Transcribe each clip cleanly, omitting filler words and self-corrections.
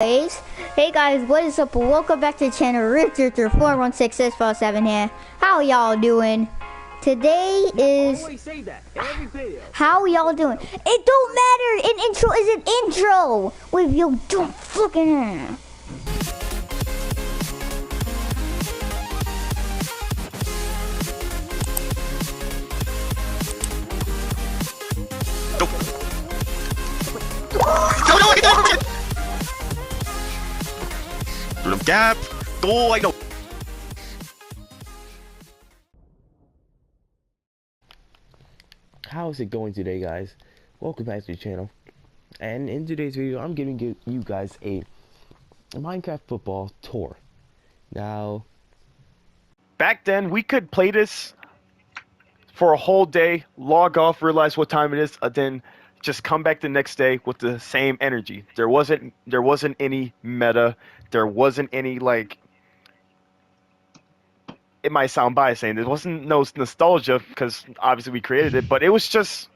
Hey guys, what is up? Welcome back to the channel. Richard416647 here. How y'all doing? Today is how y'all doing? It don't matter. An intro is an intro. With your dumb fucking Gap! Oh, I know. How's it going today, guys? Welcome back to the channel. And in today's video, I'm giving you guys a Minecraft football tour. Now, Back then, we could play this for a whole day, log off, realize what time it is, then just come back the next day with the same energy. There wasn't any meta. There wasn't any, like, it might sound biased saying there wasn't no nostalgia because obviously we created it, but it was just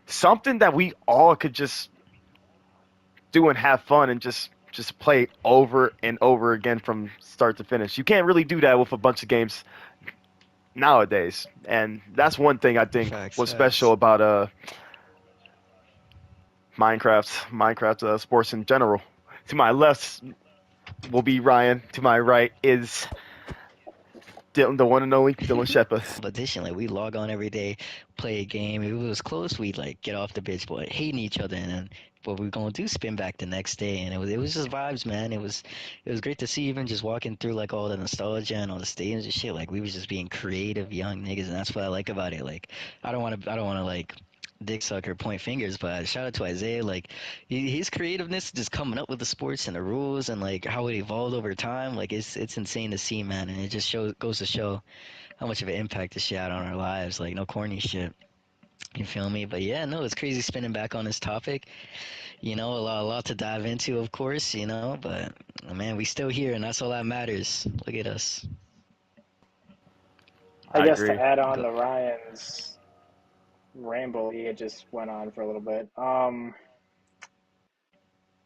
something that we all could just do and have fun and just play over and over again from start to finish. You can't really do that with a bunch of games nowadays, and that's one thing I think was special about Minecraft sports in general. To my left will be Ryan. To my right is Dylan, the one and only Dylan Shepard. Additionally, we log on every day, play a game. If it was close, we'd like get off the bitch, but hating each other, and then what we're gonna do, spin back the next day, and it was just vibes, man. It was great to see, even just walking through like all the nostalgia and all the stadiums and shit. Like we was just being creative young niggas, and that's what I like about it. Like I don't wanna like dick suck or point fingers, but shout out to Isaiah. Like his creativeness, just coming up with the sports and the rules and like how it evolved over time. Like it's insane to see, man, and it just goes to show how much of an impact this shit had on our lives. Like no corny shit. You feel me? But yeah, no, it's crazy spinning back on this topic. You know, a lot to dive into, of course. You know, but man, we still here, and that's all that matters. Look at us. I guess agree. to add on Go. to Ryan's ramble, he had just went on for a little bit. I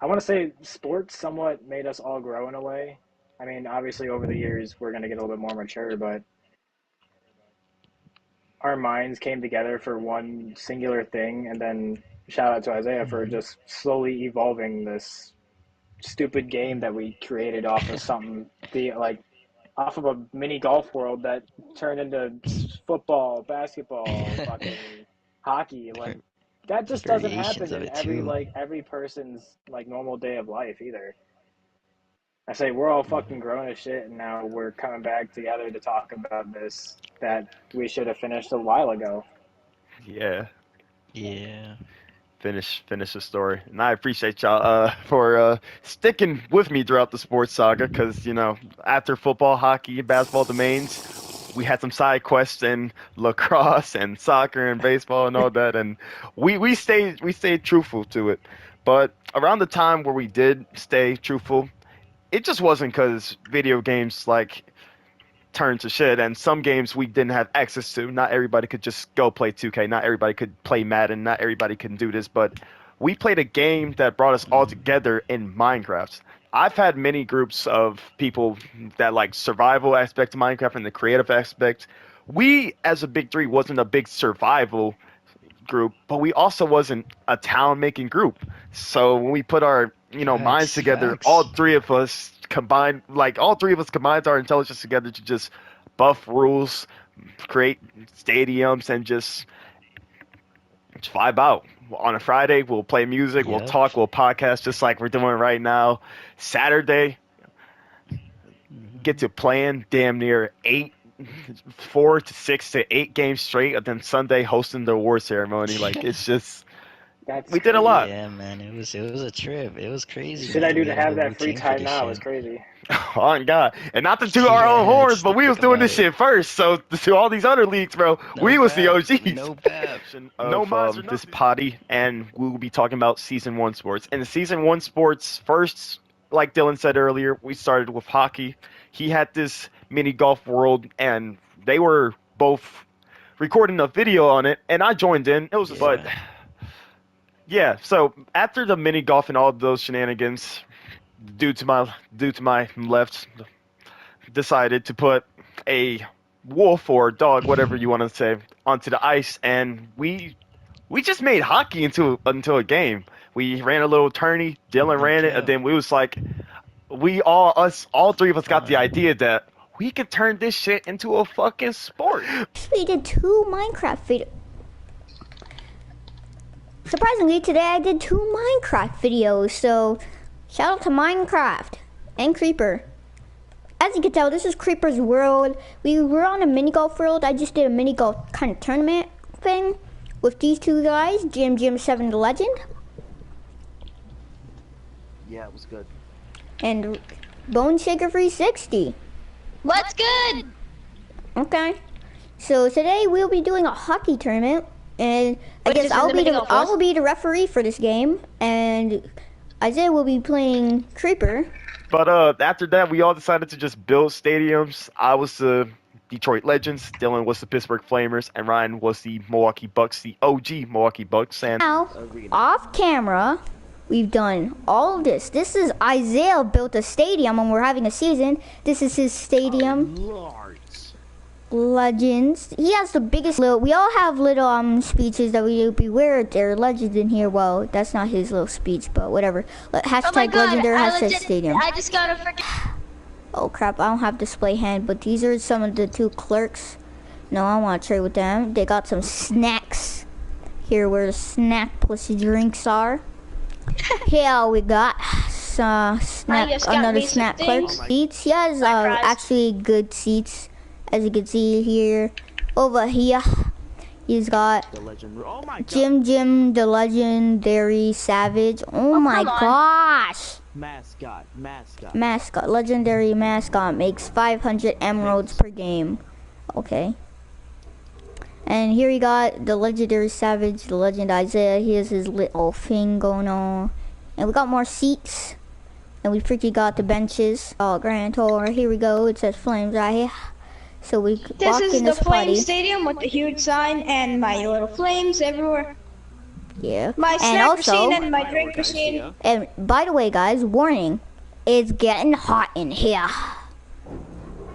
want to say sports somewhat made us all grow in a way. I mean, obviously over the years we're going to get a little bit more mature, but our minds came together for one singular thing, and then shout out to Isaiah for just slowly evolving this stupid game that we created off of something off of a mini golf world that turned into football, basketball, fucking hockey. Like that just doesn't happen Variations of in it too. every person's like normal day of life either. I say we're all fucking Mhm. grown as shit, and now we're coming back together to talk about this that we should have finished a while ago. Yeah. Yeah. Finish the story, and I appreciate y'all for sticking with me throughout the sports saga. Because after football, hockey, and basketball, the mains, we had some side quests in lacrosse and soccer and baseball and all that, and we stayed truthful to it. But around the time where we did stay truthful, it just wasn't because video games like turned to shit, and some games we didn't have access to. Not everybody could just go play 2K. Not everybody could play Madden. Not everybody can do this, but we played a game that brought us all together in Minecraft. I've had many groups of people that like survival aspect of Minecraft and the creative aspect. We, as a big three, wasn't a big survival group, but we also wasn't a town making group. So when we put our minds Facts. together, all Facts. three of us combined our intelligence together to just buff rules, create stadiums, and just vibe out. On a Friday, we'll play music, we'll Yep. talk, we'll podcast just like we're doing right now. Saturday, get Mhm. to playing damn near 4 to 6 to 8 games straight, and then Sunday hosting the award ceremony. Like it's just That's we did a crazy. lot. Yeah, man, it was a trip. It was The crazy, shit I man. do We to had a have whole that free routine for time this now is shit. crazy. On God. And not to toot our own Yeah, horns, just but to we was think doing about this it. shit first. So to all these other leagues, bro, No we was the bap. OGs No bap. of this potty, and we will be talking about season one sports. And the season one sports first, like Dylan said earlier, we started with hockey. He had this mini golf world, and they were both recording a video on it, and I joined in. It was, but Yeah. yeah. So after the mini golf and all those shenanigans, due to my left, decided to put a wolf or dog, whatever you want to say, onto the ice, and we just made hockey into a game. We ran a little tourney. Dylan ran it, and then we was like, all three of us got the idea that we can turn this shit into a fucking sport. We did 2 Minecraft videos. Surprisingly, today I did 2 Minecraft videos, so shout out to Minecraft and Creeper. As you can tell, this is Creeper's world. We were on a mini golf world. I just did a mini golf kind of tournament thing with these 2 guys, Jim7 the Legend. Yeah, it was good. And Bone Shaker 360. What's good? Okay. So today we'll be doing a hockey tournament, and I guess I will be the referee for this game, and Isaiah will be playing Creeper. But after that, we all decided to just build stadiums. I was the Detroit Legends, Dylan was the Pittsburgh Flamers, and Ryan was the Milwaukee Bucks, the OG Milwaukee Bucks. And now, off camera, we've done all of this. This is Isaiah built a stadium when we're having a season. This is his stadium. Legends. He has the biggest little. We all have little speeches that we beware. There are legends in here. Well, that's not his little speech, but whatever. Hashtag legendary, hashtag stadium. I just got a freaking. Oh crap! I don't have display hand, but these are some of the 2 clerks. No, I want to trade with them. They got some snacks. Here, where the snack plus drinks are. Here we got another snack clerk. Seats. He has actually good seats. As you can see here, over here, he's got Jim the Legendary Savage. Oh my gosh! Mascot. Legendary mascot makes 500 emeralds per game. Okay. And here we got the Legendary Savage, the Legend Isaiah. He has his little thing going on. And we got more seats. And we freaking got the benches. Oh, Grand Tour. Here we go. It says Flames right here. So we walk in this party. This is the Flame Stadium with the huge sign and my little flames everywhere. Yeah. My snack machine and my drink machine. And by the way, guys, warning, it's getting hot in here.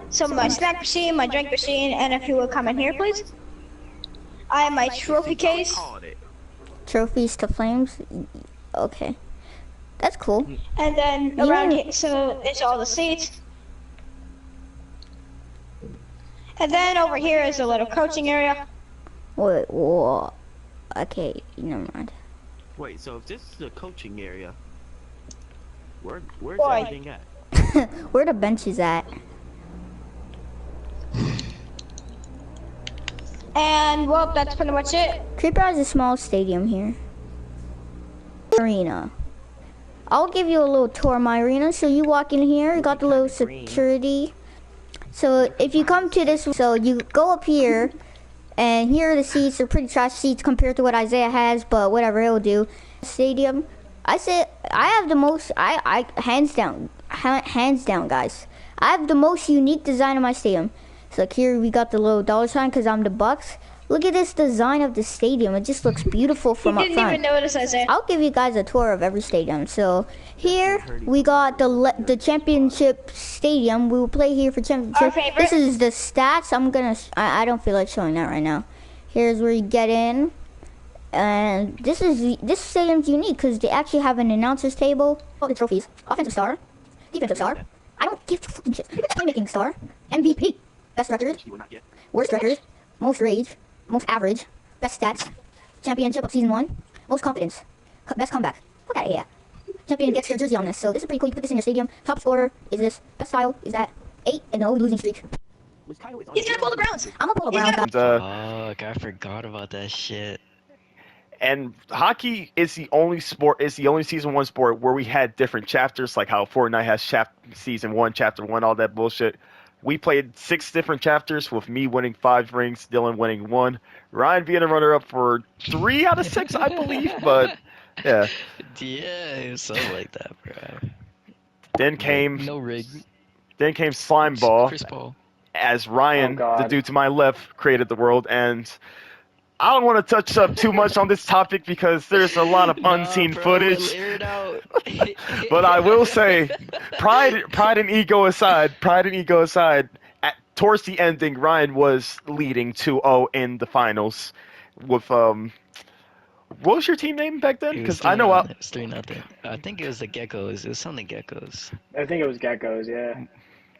So my snack machine, my drink machine, and if you will come in here, please. I have my trophy case. Trophies to Flames. Okay, that's cool. And then around here, so it's all the seats. And then over here is a little coaching area. Wait, whoa. Okay, never mind. Wait, so if this is the coaching area, where's Boy. everything at? Where the benches at? And well, that's pretty much it. Creeper has a small stadium here. Arena. I'll give you a little tour of my arena. So you walk in here, you got the little security. So if you come to this, so you go up here, and here are the seats. They're pretty trash seats compared to what Isaiah has, but whatever, it'll do. Stadium. I say I have the most. I hands down, guys. I have the most unique design of my stadium. So like here we got the little dollar sign because I'm the Bucks. Look at this design of the stadium. It just looks beautiful from up front. You didn't even notice, Isaiah. I'll give you guys a tour of every stadium. So here we got the championship stadium. We will play here for championship. Our favorite. This is the stats. I don't feel like showing that right now. Here's where you get in. And this stadium's unique because they actually have an announcers table. All the trophies. Offensive star. Defensive star. I don't give a fucking shit. Playmaking star. MVP. Best record. Worst record. Most rage. Most average, best stats, championship of season 1, most confidence, best comeback. Fuck out of here. Champion gets your jersey on this, so this is pretty cool. You put this in your stadium. Top scorer is this. Best style is that. 8 and no losing streak. He's gonna pull the Browns. I'm gonna pull the Browns. Fuck, I forgot about that shit. And hockey is the only season 1 sport where we had different chapters, like how Fortnite has season 1, chapter 1, all that bullshit. We played 6 different chapters with me winning 5 rings, Dylan winning 1, Ryan being a runner-up for 3 out of 6, I believe. But yeah. Yeah, it was something like that, bro. Then came no rig. Then came Slime Ball. Chris Paul. As Ryan, the dude to my left, created the world, and I don't want to touch up too much on this topic because there's a lot of Nah, unseen bro, footage. air it out. But I will say, pride and ego aside, towards the ending, Ryan was leading 2-0 in the finals. With what was your team name back then? It was Because I 3 know nothing. It was 3-0. I think it was the Geckos. It was something Geckos. I think it was Geckos, yeah.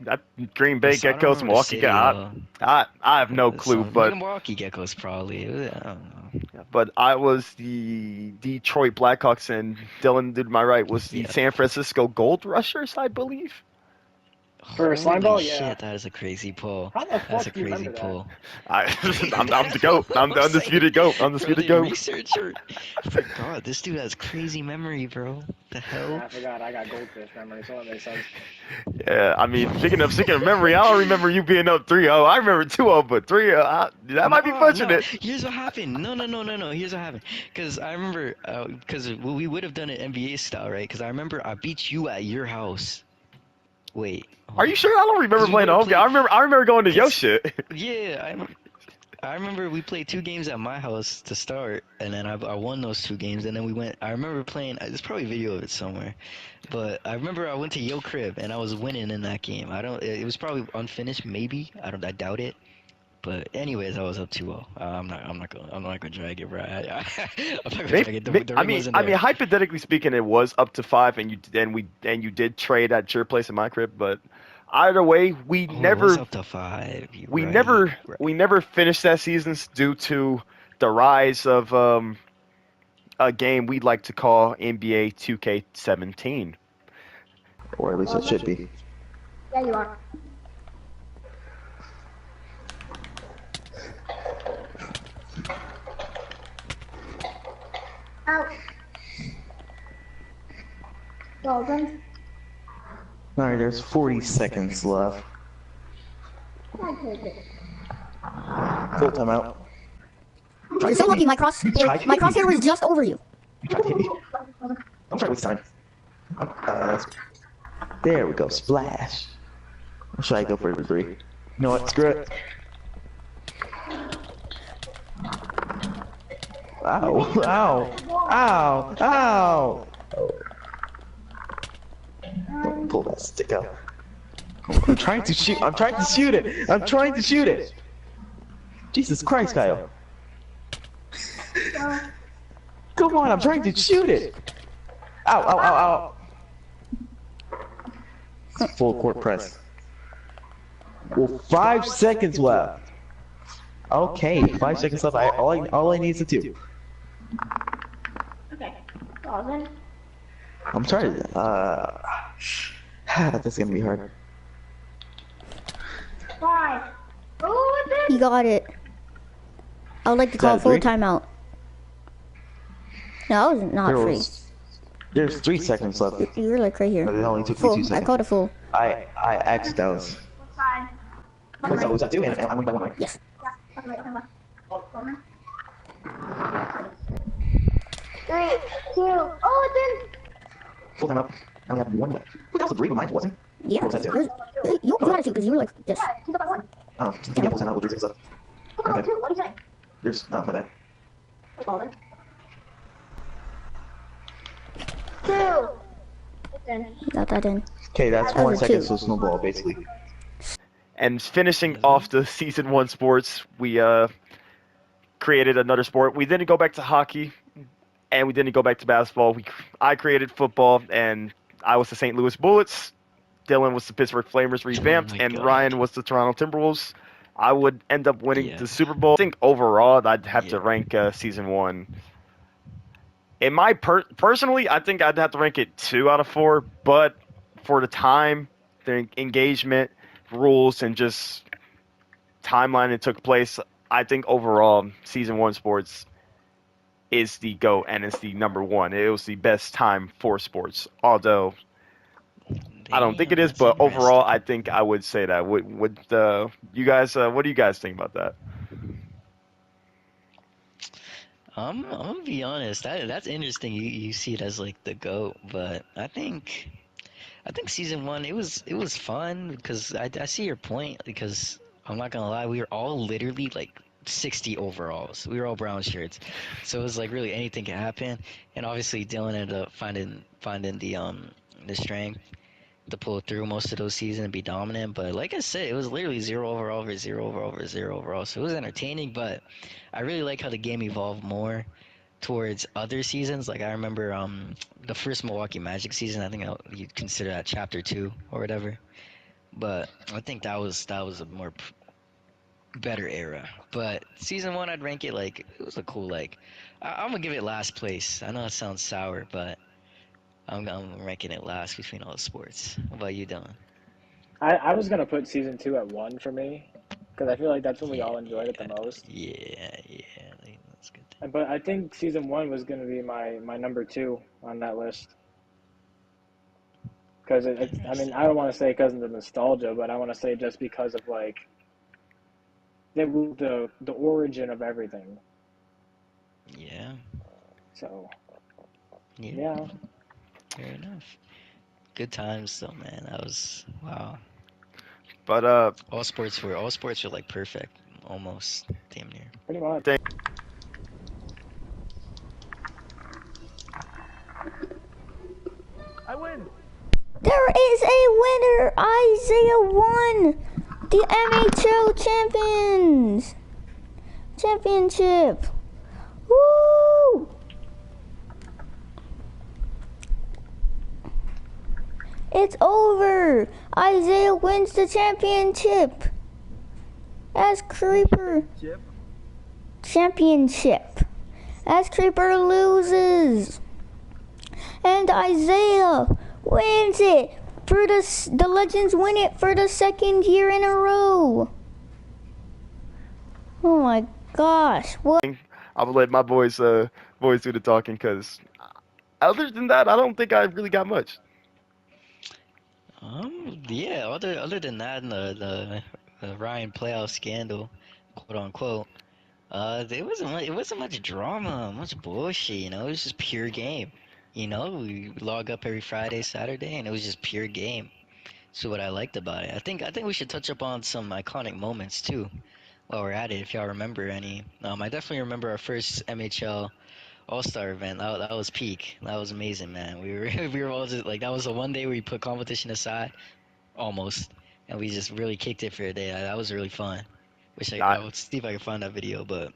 that Green Bay I don't Geckos, remember the Milwaukee city Geckos. though. I have no clue, Some but Milwaukee Geckos probably. I don't know. I was the Detroit Blackhawks, and Dylan, to my right, was the Yeah. San Francisco Gold Rushers, I believe. For a slime Holy ball, shit, yeah. that is a crazy pull. How the That's fuck a do you crazy remember that? pull. I'm the goat. I'm the I was like, undisputed goat. bro, Undisputed did you goat. research or forgot? This dude has crazy memory, bro. The hell? I forgot I got goldfish memory, so that makes sense. Yeah, I mean, speaking of memory, I don't remember you being up 3-0. I remember 2-0, but 3-0, that might be pushing No. it. Here's what happened. No. Here's what happened. Cause I remember, cause we would have done it NBA style, right? Cause I remember I beat you at your house. Wait, Are hold you on. sure? I don't remember Cause we playing would a have home game. played. I remember going to your Cause shit. yeah, I remember we played 2 games at my house to start, and then I won those 2 games, and then we went. I remember playing. There's probably a video of it somewhere, but I remember I went to Yo Crib and I was winning in that game. I don't. It was probably unfinished, maybe. I don't. I doubt it. But anyways, I was up 2-0. I'm not gonna drag it, bro. I'm not gonna drag it. The ring wasn't I there. mean, hypothetically speaking, it was up to 5, and you did trade at your place in my crib. But either way, Oh, it was up to 5. You're we right. never, we never finished that season due to the rise of a game we'd like to call NBA 2K17. Or at least it should be. Yeah, you are. Ouch. Golden. Alright, there's 40 seconds left. Full timeout. You're so lucky. My crosshair was just over you. I'm trying to waste time. There we go. Splash. Or should I go for the 3? You know what? Screw it. Ow. Ow. Ow. Ow. Don't pull that stick out. I'm trying to shoot. I'm trying to shoot it. I'm trying to shoot it. Jesus Christ, Kyle. Come on, I'm trying to shoot it. Ow, ow, ow, ow. Full court press. Well, 5 seconds left. Okay, 5 seconds left. All I need is a 2. Okay. Golden. I'm sorry. This is gonna be hard. 5. Oh, he got it. I would like to call that full three? timeout. No, I was not free. There's 3 seconds left. You were like right here. It only took me Full. 2 I seconds. called it full. I asked those. Because I was at 2 and I'm winning by 1, right? Yes. 3, 2. Oh, it didn't. Full time up. I only have 1 left. That was a 3, but mine wasn't. Yeah. What was that, You got it too because you were like this. Oh, give me a full time out. We'll do 3 seconds left. Okay. What do you say? There's, my bad. Golden. 2. Got that in. Okay, that's That 1 was a second, 2. so snowball, basically. And finishing off the season 1 sports, we created another sport. We didn't go back to hockey, and we didn't go back to basketball. I created football, and I was the St. Louis Bullets. Dylan was the Pittsburgh Flamers revamped, my and God. Ryan was the Toronto Timberwolves. I would end up winning Yeah. the Super Bowl. I think overall, I'd have to Yeah. rank season 1. In my personally, I think I'd have to rank it 2 out of 4. But for the time, the engagement, rules, and just timeline it took place, I think overall, season 1 sports is the GOAT, and it's the number 1. It was the best time for sports. Although I don't think it is, That's but overall, interesting. I think I would say that. Would you guys? What do you guys think about that? I'm gonna be honest. That's interesting. You see it as like the GOAT, but I think season 1 it was fun because I see your point because I'm not gonna lie, we were all literally like 60 overalls. We were all brown shirts, so it was like really anything could happen. And obviously, Dylan ended up finding the strength to pull through most of those seasons and be dominant. But like I said, it was literally zero overall over zero overall over zero overall. So it was entertaining, but I really like how the game evolved more towards other seasons. Like I remember the first Milwaukee Magic season. I think you'd consider that chapter 2 or whatever. But I think that was a more better era. But season 1, I'd rank it like it was a cool like. I'm gonna give it last place. I know it sounds sour, but I'm ranking it last between all the sports. What about you, Dylan? I was gonna put season 2 at 1 for me, because I feel like that's when we Yeah, all enjoyed it the most. yeah. Like, that's good. But I think season 1 was gonna be my number 2 on that list. Because I mean, Interesting. I don't want to say because of the nostalgia, but I want to say just because of like the origin of everything. Yeah, So yeah. yeah, Fair enough. Good times though, man. That was wow. But All sports were like perfect, almost damn near. pretty much. There is a winner. Isaiah won the MHL championship. Woo! It's over. Isaiah wins the championship. As Creeper. Championship. As Creeper loses. And Isaiah wins it. For the Legends win it for the second year in a row. Oh my gosh. What? I will let my boys do the talking, because other than that, I don't think I really got much. Yeah. Other than that, and the Ryan playoff scandal, quote unquote. It wasn't much drama, much bullshit. You know, it was just pure game. You know, we log up every Friday, Saturday, and it was just pure game. So what I liked about it, I think we should touch up on some iconic moments too, while we're at it. If y'all remember any, I definitely remember our first MHL All-Star event. That was peak. That was amazing, man. We were we were all just like that was the one day where we put competition aside, almost, and we just really kicked it for a day. That was really fun. Wish I I, would see if I could find that video, but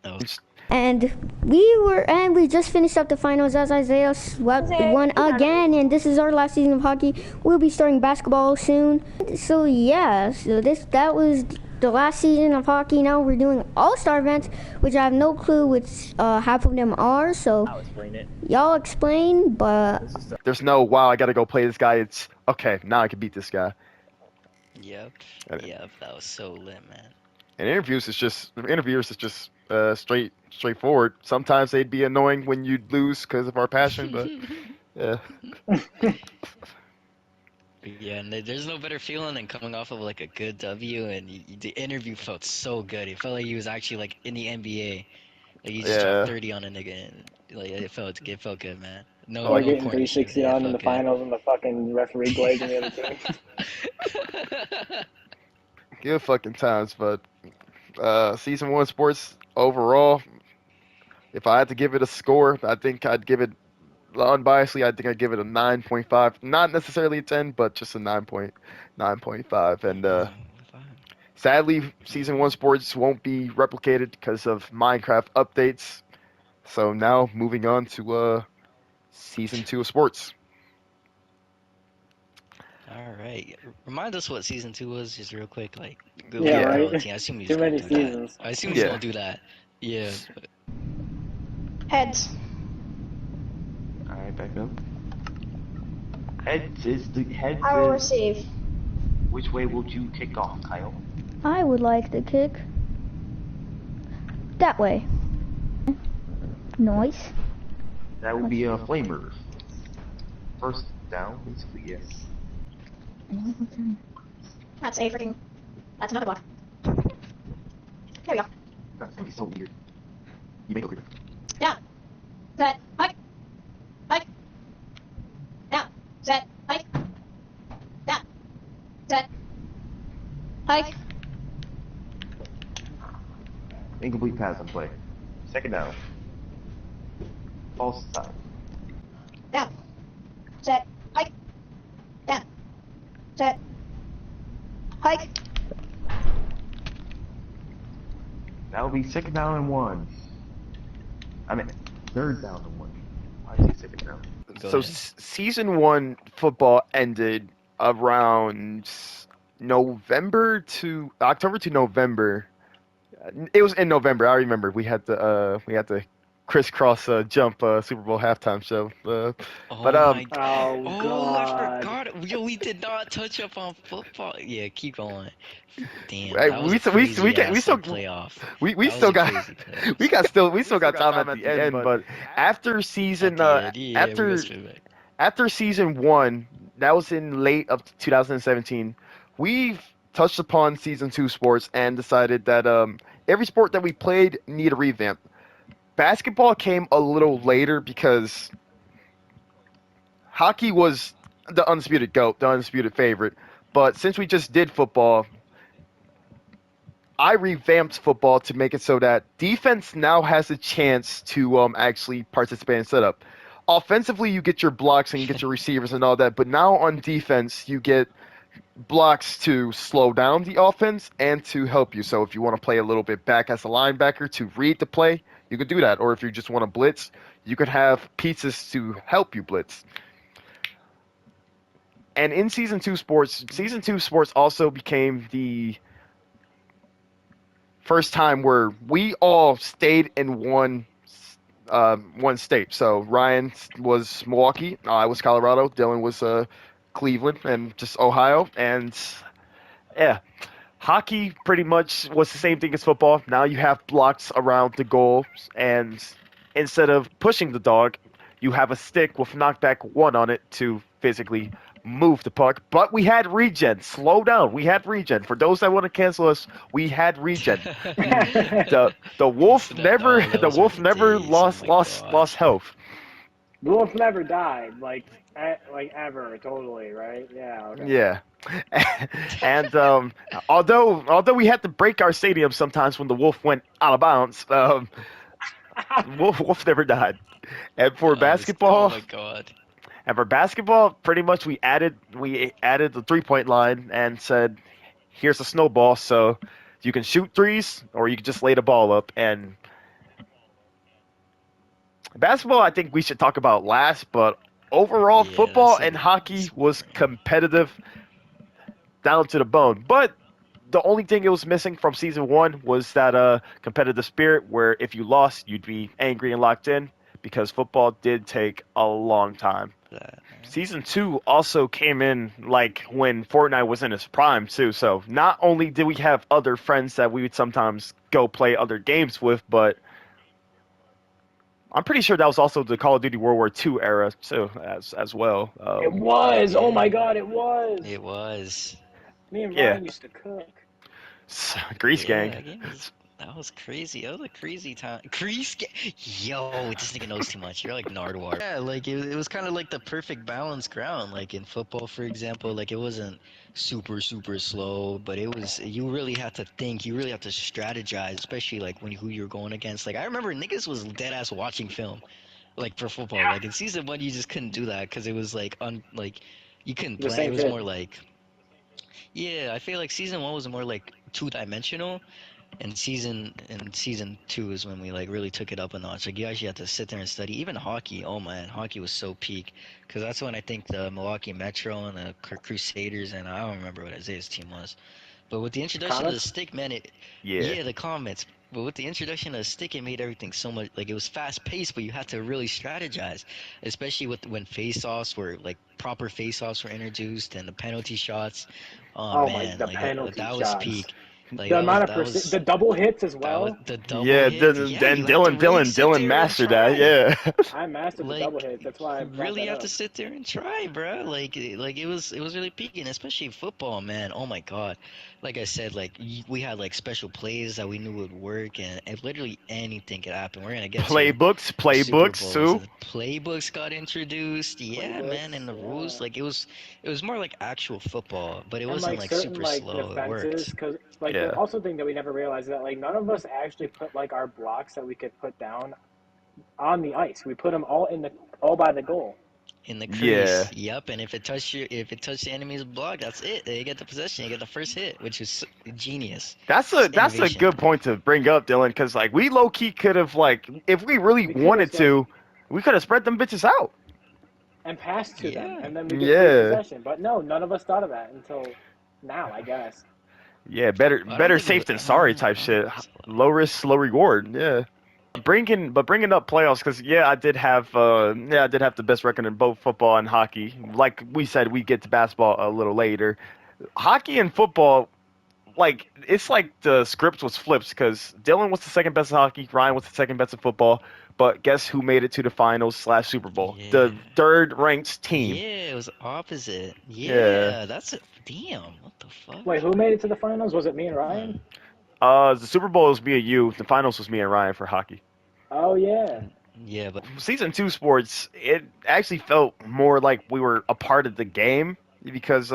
that was. And we just finished up the finals as Isaiah won again, and this is our last season of hockey. We'll be starting basketball soon. So yeah, that was the last season of hockey. Now we're doing all-star events, which I have no clue which half of them are. So I'll explain it. y'all explain, but there's no, wow, I gotta go play this guy. It's okay, now I can beat this guy. Yep. And, Yep. That was so lit, man. and interviewers is just straightforward. Sometimes they'd be annoying when you'd lose because of our passion, but yeah. Yeah, and there's no better feeling than coming off of like a good W, and the interview felt so good. It felt like he was actually like in the NBA. Like you just dropped Yeah. 30 on a nigga, and like it felt good, man. No, Oh, Or like, no getting corny shit. 360 Yeah, it on in felt the good. finals and the fucking referee glazing the other team. good fucking times, but season 1 sports overall, if I had to give it a score, I think I'd give it, unbiasedly, I think I'd give it a 9.5. Not necessarily a 10, but just a 9.5. And sadly, season 1 sports won't be replicated because of Minecraft updates. So now moving on to season 2 of sports. All right. Remind us what season 2 was, just real quick. Like, Yeah, Yeah. right. I assume he's Too gonna many do that. seasons. I assume he's Yeah. gonna do that. Yeah. Heads. Alright, back up. Heads is the heads I will is receive. which way would you kick off, Kyle? I would like to kick that way. Nice. That would be a flamer. First down, basically, yes. That's a freaking. That's another block. There we go. That's gonna be so weird. You make a creeper. Down. Set. Hike. Hike. Down. Set. Hike. Down. Set. Hike. Incomplete pass on play. Second down. False side. Down. Set. Hike. Down. Set. Hike. That will be second down and 1. I mean, third down and 1. I say second down. Go So ahead. season 1 football ended around October to November. It was in November. I remember we had the crisscross jump Super Bowl halftime show. But Oh my god. Oh Oh, I God. forgot. Yo, we did not touch up on football. Yeah, keep going. Damn, Hey, that was a crazy ass like playoff. we That was still a got crazy playoff. we still got time at the end. But after season At the end, yeah, we got spin back. after season 1, that was in late of 2017. We've touched upon season 2 sports and decided that every sport that we played need a revamp. Basketball came a little later because hockey was the undisputed GOAT, the undisputed favorite. But since we just did football, I revamped football to make it so that defense now has a chance to actually participate in setup. Offensively, you get your blocks and you get your receivers and all that, but now on defense, you get blocks to slow down the offense and to help you. So if you want to play a little bit back as a linebacker to read the play, you could do that. Or if you just want to blitz, you could have pieces to help you blitz. And in season 2 sports also became the first time where we all stayed in one state. So Ryan was Milwaukee, I was Colorado, Dylan was Cleveland, and just Ohio. And yeah, hockey pretty much was the same thing as football. Now you have blocks around the goal, and instead of pushing the dog, you have a stick with knockback 1 on it to physically move the puck. But we had regen. Slow down. We had regen. For those that want to cancel us, we had regen. The wolf never that the was wolf for never days. lost Oh my lost god. lost health. The wolf never died, like ever, totally, right? Yeah. Okay. Yeah. And although we had to break our stadium sometimes when the wolf went out of bounds, wolf never died. And for Oh basketball, my god. pretty much we added the 3-point line and said, "Here's a snowball, so you can shoot threes or you can just lay the ball up." And basketball, I think we should talk about last, but overall, Yeah, football and hockey was competitive down to the bone. But the only thing it was missing from season 1 was that competitive spirit, where if you lost, you'd be angry and locked in, because football did take a long time. that. Season 2 also came in like when Fortnite was in its prime too. So not only did we have other friends that we would sometimes go play other games with, but I'm pretty sure that was also the Call of Duty World War II era too, as well. It was. Oh my Yeah, God, it was. it was. Me and Yeah, Ryan used to cook. Grease Yeah, Gang. that was crazy. That was a crazy time. Yo, this nigga knows too much. You're like Nardwar. Yeah, like it was kind of like the perfect balance ground. Like in football, for example, like it wasn't super slow, but you really had to think. You really had to strategize, especially like who you're going against. Like I remember niggas was dead ass watching film, like for football. Like in season 1, you just couldn't do that because it was like you couldn't The plan. It same was fit. more like. Yeah, I feel like season 1 was more like two-dimensional, and season 2 is when we like really took it up a notch. Like you actually had to sit there and study. Even hockey, oh man, hockey was so peak. Because that's when I think the Milwaukee Metro and the Crusaders, and I don't remember what Isaiah's team was. But with the introduction of the Comets? stick, man, Yeah, yeah, the comments. But with the introduction of the stick, it made everything so much like it was fast paced, but you had to really strategize, especially with when face-offs were like proper face-offs were introduced and the penalty shots. Oh Oh my, man, the like penalty that was shots. peak. Like The amount of percent, the double hits as that was well. the double yeah. hit. Then Yeah, you had to Dylan, really Dylan, sit Dylan there and mastered that. try. Yeah. I mastered the double Like hits. That's why I you brought really that have to up. sit there and try, bro. Like it was really peaking, especially football, man. Oh my God. Like I said, like we had like special plays that we knew would work, and literally anything could happen. We're gonna get to the Super Playbooks Bowls. too. The playbooks got introduced. Yeah, man, and Playbooks, the rules. yeah. Like it was more like actual football, but it And wasn't like like certain super like slow. It defenses, worked. because like Yeah. The also thing that we never realized is that like none of us actually put like our blocks that we could put down on the ice. We put them all by the goal. In the Yeah. crease. Yep. And if it touched the enemy's block, that's it. They get the possession. You get the first hit, which is genius. That's It's a innovation. good point to bring up, Dylan, because like we low key could have like if we really We could've wanted said- to, we could have spread them bitches out. and pass to them, Yeah. and then we get free Yeah. possession. But no, none of us thought of that until now, I guess. Yeah, I don't better think it safe was- than I don't sorry know. type I don't shit. think it was Low risk, low reward. Yeah. Bringing up playoffs because I did have the best record in both football and hockey. Like we said, we get to basketball a little later. Hockey and football, like it's like the script was flipped because Dylan was the second best in hockey, Ryan was the second best in football. But guess who made it to the finals / Super Bowl? The Yeah. third ranked team. Yeah, it was opposite. Yeah. Yeah, that's it. Damn, what the fuck? Wait, who made it to the finals? Was it me and Ryan? The Super Bowl was me and you. The finals was me and Ryan for hockey. Oh yeah. Yeah, but Season 2 sports, it actually felt more like we were a part of the game because,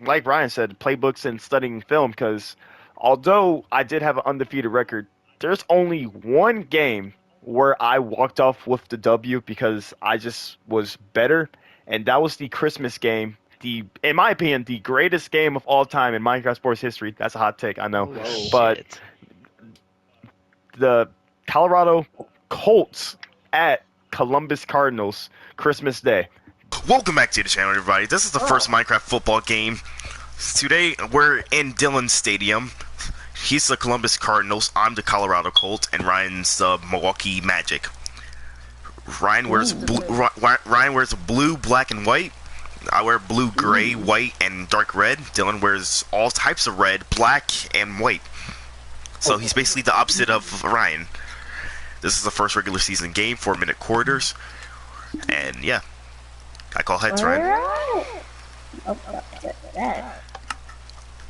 like Ryan said, playbooks and studying film. Because although I did have an undefeated record, there's only one game where I walked off with the W because I just was better, and that was the Christmas game. In my opinion, the greatest game of all time in Minecraft sports history. That's a hot take, I know, oh, but shit. the Colorado Colts at Columbus Cardinals Christmas Day. Welcome back to the channel, everybody. This is the first Minecraft football game. Today, we're in Dylan's stadium. He's the Columbus Cardinals, I'm the Colorado Colts, and Ryan's the Milwaukee Magic. Ryan wears blue, black, and white. I wear blue, gray, white, and dark red. Dylan wears all types of red, black, and white. So he's basically the opposite of Ryan. This is the first regular season game, 4-minute quarters. And yeah, I call heads, Ryan.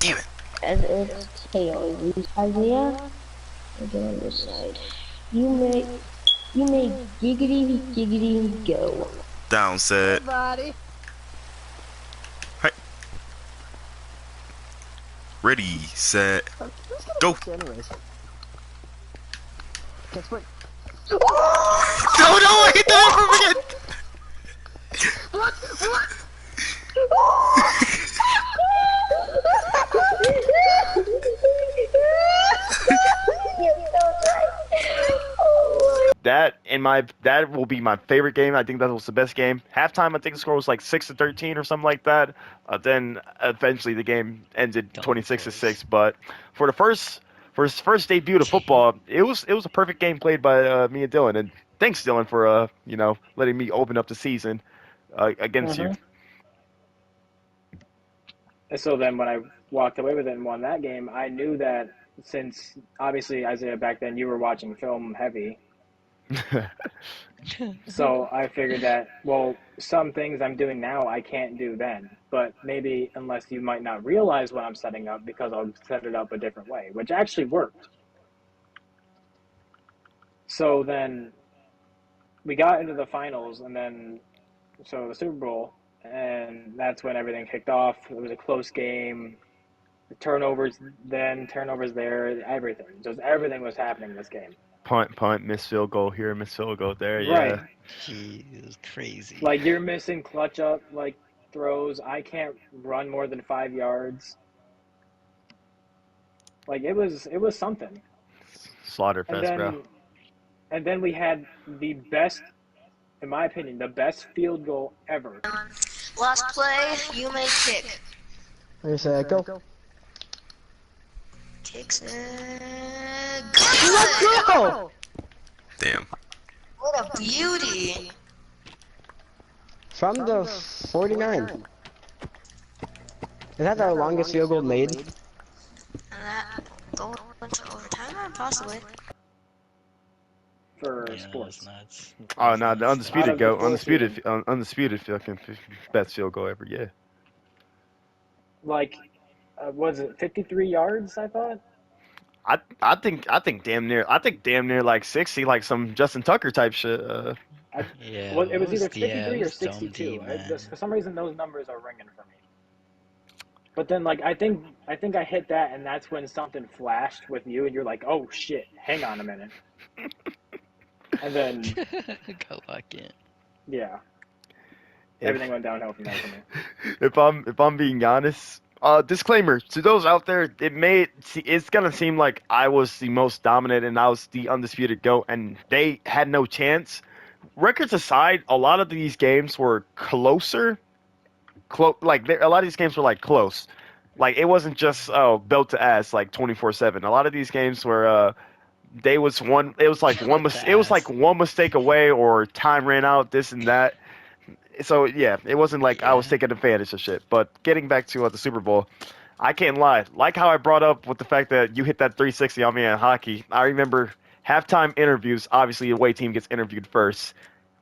Damn it. As its tail, Isaiah, and then on this side. You may giggity go. Down set. Everybody. Right. Ready, set, go. No, I hit that again. That will be my favorite game. I think that was the best game. Halftime, I think the score was like 6-13 or something like that. Then eventually the game ended 26-6. But for his first debut of football, it was a perfect game played by me and Dylan. And thanks, Dylan, for letting me open up the season against you. And so then when I walked away with it and won that game, I knew that since obviously Isaiah back then you were watching film heavy. So I figured that, well, some things I'm doing now I can't do then. But maybe unless you might not realize what I'm setting up because I'll set it up a different way, which actually worked. So then we got into the finals and then the Super Bowl, and that's when everything kicked off. It was a close game. The turnovers there, everything. Just everything was happening in this game. Punt, miss field goal here, miss field goal there. Right. Yeah. Jeez, it was crazy. Like you're missing clutch up throws. I can't run more than 5 yards. Like it was something. Slaughterfest, bro. And then we had the best, in my opinion, the best field goal ever. Last play, you may kick. Here's a go. Kicks it. Let's go! Damn. What a beauty. From the 49. Is that our longest field goal made? And that goal went to overtime, possibly. For Yeah, sports. that's nuts. Oh no, the undisputed Out of the go, full undisputed fucking best field goal ever. Yeah. Like, was it 53 yards? I thought. I think damn near like 60, like some Justin Tucker type shit. Yeah, Well, it was what either yeah, 53 it or was dome 62. deep, man. For some reason, those numbers are ringing for me. But then like I hit that, and that's when something flashed with you, and you're like, oh shit, hang on a minute, and then Got locked in. yeah, If everything went downhill from there for me. if I'm being honest, disclaimer to those out there, it's gonna seem like I was the most dominant and I was the undisputed GOAT, and they had no chance. Records aside, a lot of these games were closer. A lot of these games were like close. Like it wasn't just belt to ass like 24/7. A lot of these games were they was one. It was like one. Belt to It was like ass. one mistake away, or time ran out. This and that. So yeah, it wasn't like I was Yeah. taking advantage of shit. But getting back to the Super Bowl, I can't lie. Like how I brought up with the fact that you hit that 360 on me in hockey. I remember halftime interviews. Obviously, the away team gets interviewed first.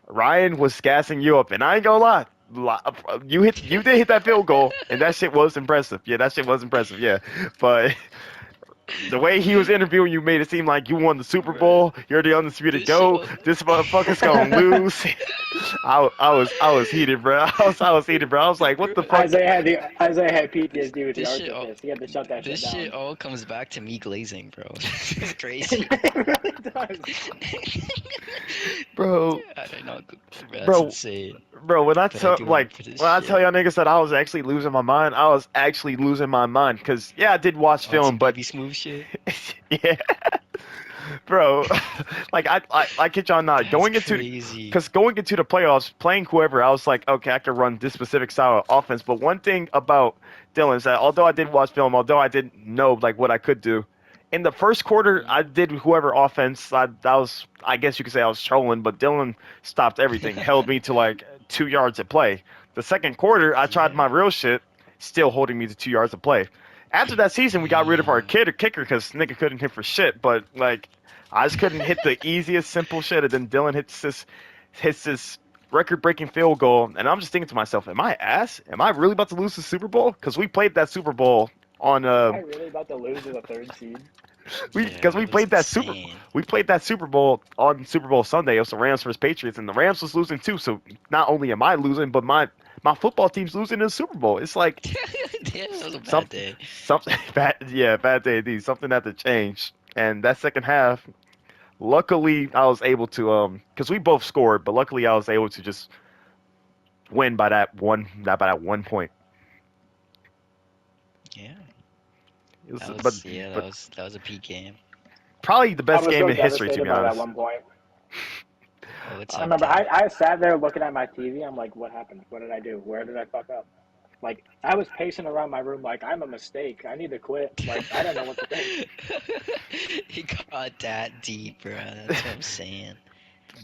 Ryan was gassing you up, and I ain't gonna lie. You did hit that field goal, and that shit was impressive. Yeah, that shit was impressive. Yeah, but the way he was interviewing you made it seem like you won the Super Bruh. Bowl. You're the undisputed This shit GOAT. was This motherfucker's gonna lose. I was heated, bro. I was heated, bro. I was like, what the fuck? Isaiah had PTSD with the this shit all Arctic. He had to shut that shit this shit down. all comes back to me glazing, bro. It's crazy. It really does. Bro, I don't know. That's bro, insane. bro. When I But I tell do like remember this when I tell shit. y'all niggas that I was actually losing my mind, I was actually losing my mind. Cause yeah, I did watch On film, some but baby smooth shit. yeah, bro. Like I kid y'all not That's going into crazy. because going into the playoffs, playing whoever, I was like, okay, I can run this specific style of offense. But one thing about Dylan is that although I did watch film, although I didn't know like what I could do, in the first quarter, I did whoever offense. I guess you could say I was trolling, but Dylan stopped everything, held me to like 2 yards of play. The second quarter, I tried Yeah. my real shit, still holding me to 2 yards of play. After that season, we got rid of our Damn. kicker because nigga couldn't hit for shit. But like, I just couldn't hit the easiest simple shit, and then Dylan hits this record-breaking field goal, and I'm just thinking to myself, am I ass? Am I really about to lose the Super Bowl? Because we played that Super Bowl on Am I really about to lose to the third seed? because Yeah, it was insane. we played that Super Bowl on Super Bowl Sunday. It was the Rams versus Patriots, and the Rams was losing too. So not only am I losing, but my football team's losing in the Super Bowl. It's like Yeah, that was a some bad day. something bad. Yeah, bad day indeed. Something had to change. And that second half, luckily I was able to because we both scored, but luckily I was able to just win by that one point. Yeah. It was, That but was yeah, but that was a peak game. probably the I best was game so in history, to devastated be by that honest. one point. Oh, it I sucked remember that. I sat there looking at my TV. I'm like, what happened? What did I do? Where did I fuck up? Like I was pacing around my room like I'm a mistake. I need to quit. Like I don't know what to think. He got that deep, bro. That's what I'm saying.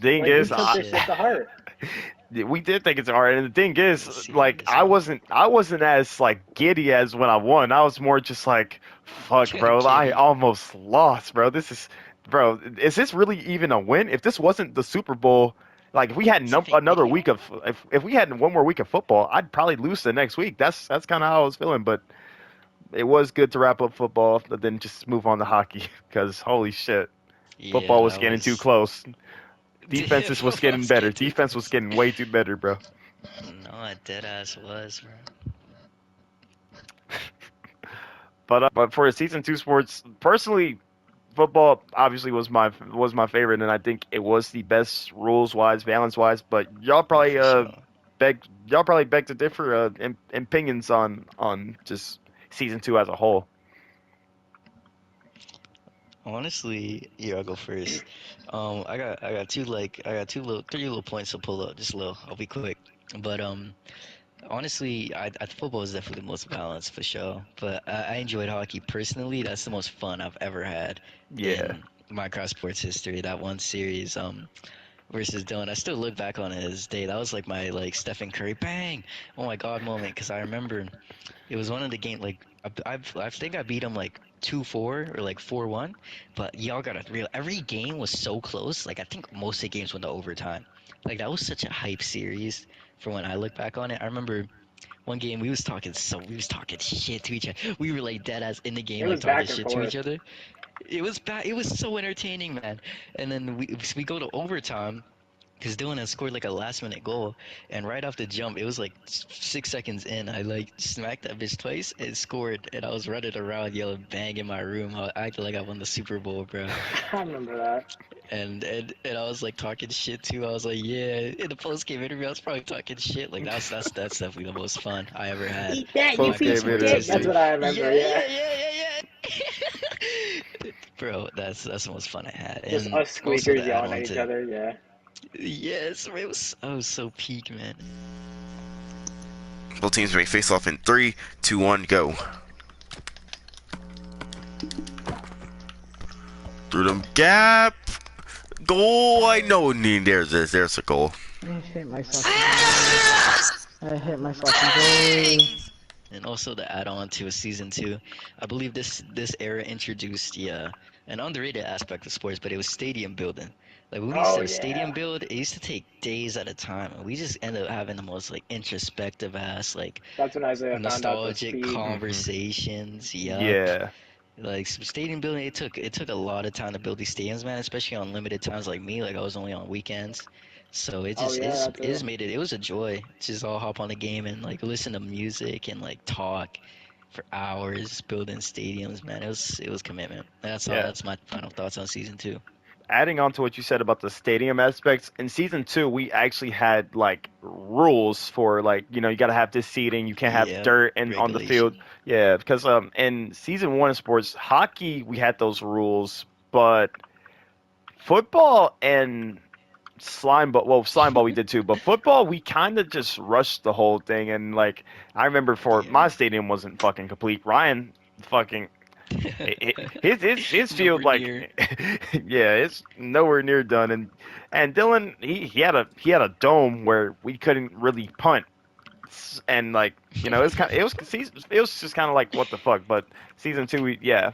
Thing Like we is, took this shit to heart. we did think it's hard, and the thing is, Let's see like this one. I wasn't as like giddy as when I won. I was more just like, fuck, bro, I Kitty. almost lost, bro. Bro, is this really even a win? If this wasn't the Super Bowl, like if we had It's a big another deal. week of, if we had one more week of football, I'd probably lose the next week. That's kind of how I was feeling, but it was good to wrap up football, but then just move on to hockey because holy shit, Yeah, football was that getting too was. close. Defenses was getting Let's better. get too Defense was close. getting way too better, bro. No, it dead ass was, bro. But for season two sports, personally, football obviously was my favorite, and I think it was the best rules wise, balance wise. But Oh, for sure. beg to differ in opinions on just season two as a whole. Honestly, yeah, I'll go first. I got three little points to pull up. Just a little. I'll be quick. But honestly, I football is definitely the most balanced for sure. But I enjoyed hockey personally. That's the most fun I've ever had Yeah, in Minecraft sports history. That one series, versus Dylan. I still look back on it as day. That was like my like Stephen Curry bang, oh my god moment. Because I remember it was one of the game like I think I beat him like 2-4 or like 4-1. But y'all gotta real every game was so close. Like I think most of the games went to overtime. Like that was such a hype series for when I look back on it. I remember one game we was talking shit to each other. We were like dead ass in the It game like was talking back and shit to forth. each other. It was bad. It was so entertaining, man. And then we go to overtime. because Dylan had scored like a last-minute goal, and right off the jump, it was like 6 seconds in, I like smacked that bitch twice and scored, and I was running around yelling "bang" in my room. I acted like I won the Super Bowl, bro. I remember that. And I was like talking shit too. I was like, yeah. In the post-game interview, I was probably talking shit. Like that's definitely the most fun I ever had. Eat that, you Post piece game of interview. dick. That's what I remember. Yeah. Yeah. Bro, that's the most fun I had. Just And us also squeakers to add yelling at on each to, other. Yeah. yes, I was so peak, man. Both teams may face off in 3, 2, 1, go. Through them gap. Goal. I know. There's a goal. I hit myself. I hit myself in the goal. And also to add on to a season 2, I believe this era introduced an underrated aspect of sports, but it was stadium building. Like when we used to Oh have stadium yeah. build, it used to take days at a time, and we just ended up having the most like introspective ass, like That's when Isaiah found out the nostalgic speed. conversations. Yup. Yeah. Like stadium building, it took a lot of time to build these stadiums, man. Especially on limited times like me. Like I was only on weekends, so Oh yeah, that it just too. made it. It was a joy to just all hop on the game and like listen to music and like talk for hours building stadiums, man. It was commitment. That's all. Yeah. That's my final thoughts on season 2. Adding on to what you said about the stadium aspects, in season 2 we actually had like rules for like, you know, you got to have this seating, you can't have Yeah, dirt and on the field. regulation. Yeah, because in season 1 of sports hockey we had those rules, but football and slime ball we did too, but football we kind of just rushed the whole thing. And like I remember for Yeah. my stadium wasn't fucking complete. Ryan fucking his field, Nowhere like, near. yeah, it's nowhere near done. And Dylan, he had a dome where we couldn't really punt. And like, you know, it was just kind of like what the fuck. But season 2, we, yeah,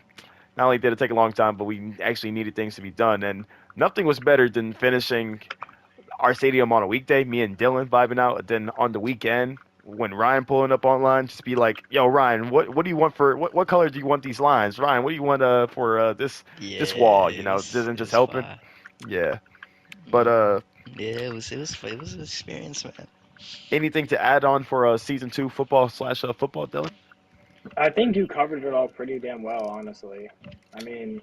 not only did it take a long time, but we actually needed things to be done. And nothing was better than finishing our stadium on a weekday, me and Dylan vibing out. Then on the weekend, when Ryan pulling up online, just be like, "Yo, Ryan, what do you want for what color do you want these lines? Ryan, what do you want for Yeah, this wall? You know, isn't it just was helping." fire. Yeah, but Yeah, it was an experience, man. anything to add on for season 2 football slash football, Dylan? I think you covered it all pretty damn well, honestly. I mean,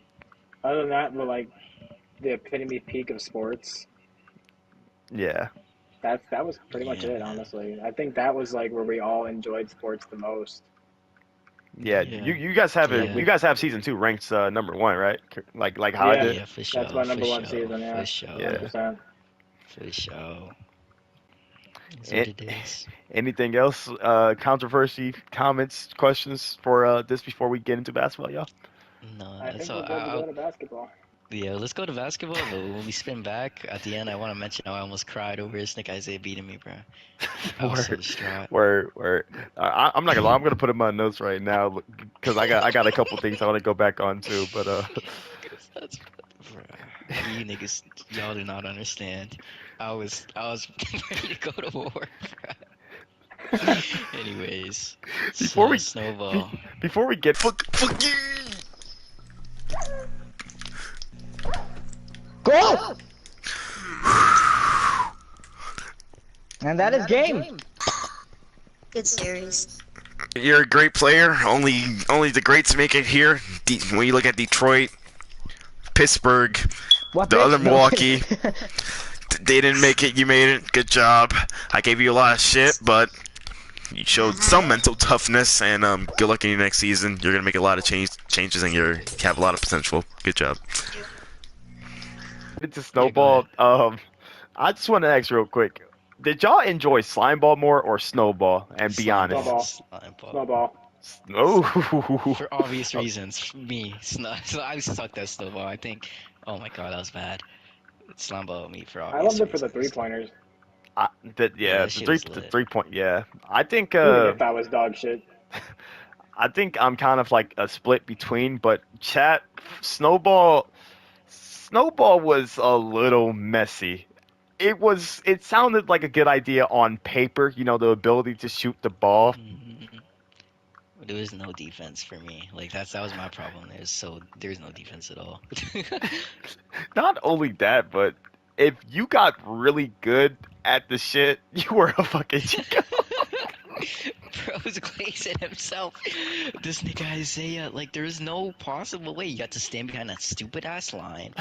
other than that, we're like the epitome peak of sports. Yeah, That was pretty much Yeah, it, man. honestly. I think that was like where we all enjoyed sports the most. yeah. Yeah. You guys have it. Like Yeah. You we, guys have season 2 ranked #1, right? Like how I yeah, did. Yeah, for that's sure, my for number one sure, season. for Yeah, sure, 100%. for sure. That's what A- it is. Anything else? Controversy, comments, questions for this before we get into basketball, y'all? No, I that's think all. we're good to go to basketball. Yeah, let's go to basketball. But when we spin back at the end, I want to mention how I almost cried over Nick Isaiah beating me, bro. I was so Word, distraught. word. I'm not gonna lie. I'm gonna put in my notes right now because I got a couple things I want to go back on too. But 'Cause that's, bro, you niggas, y'all do not understand. I was ready to go to war, bro. Anyways, before so we Snowball. before we get Fuck you! Goal! And that is game. Good series. You're a great player. Only the greats make it here. When you look at Detroit, Pittsburgh, What the bitch? other No. Milwaukee, they didn't make it. You made it. Good job. I gave you a lot of shit, but you showed some mental toughness. And good luck in your next season. You're gonna make a lot of changes, and you have a lot of potential. Good job. into Yeah, go snowball, ahead. I just want to ask real quick: did y'all enjoy slime ball more or snowball? And be Slime honest. ball, Snowball. slime ball. Snowball. Oh, For obvious reasons, me, so I sucked at snowball. I think, oh my god, that was bad. Slime ball me for I obvious loved it for the three reasons. pointers, Yeah, yeah, that shit was the lit. 3 point. Yeah, I think even if I was dog shit. I think I'm kind of like a split between, but chat snowball was a little messy. It sounded like a good idea on paper, you know, the ability to shoot the ball. Mhm. There was no defense for me. Like that was my problem. There's no defense at all. Not only that, but if you got really good at the shit, you were a fucking chico. Bro's glazing himself. This nigga Isaiah, like, there's no possible way you got to stand behind that stupid ass line.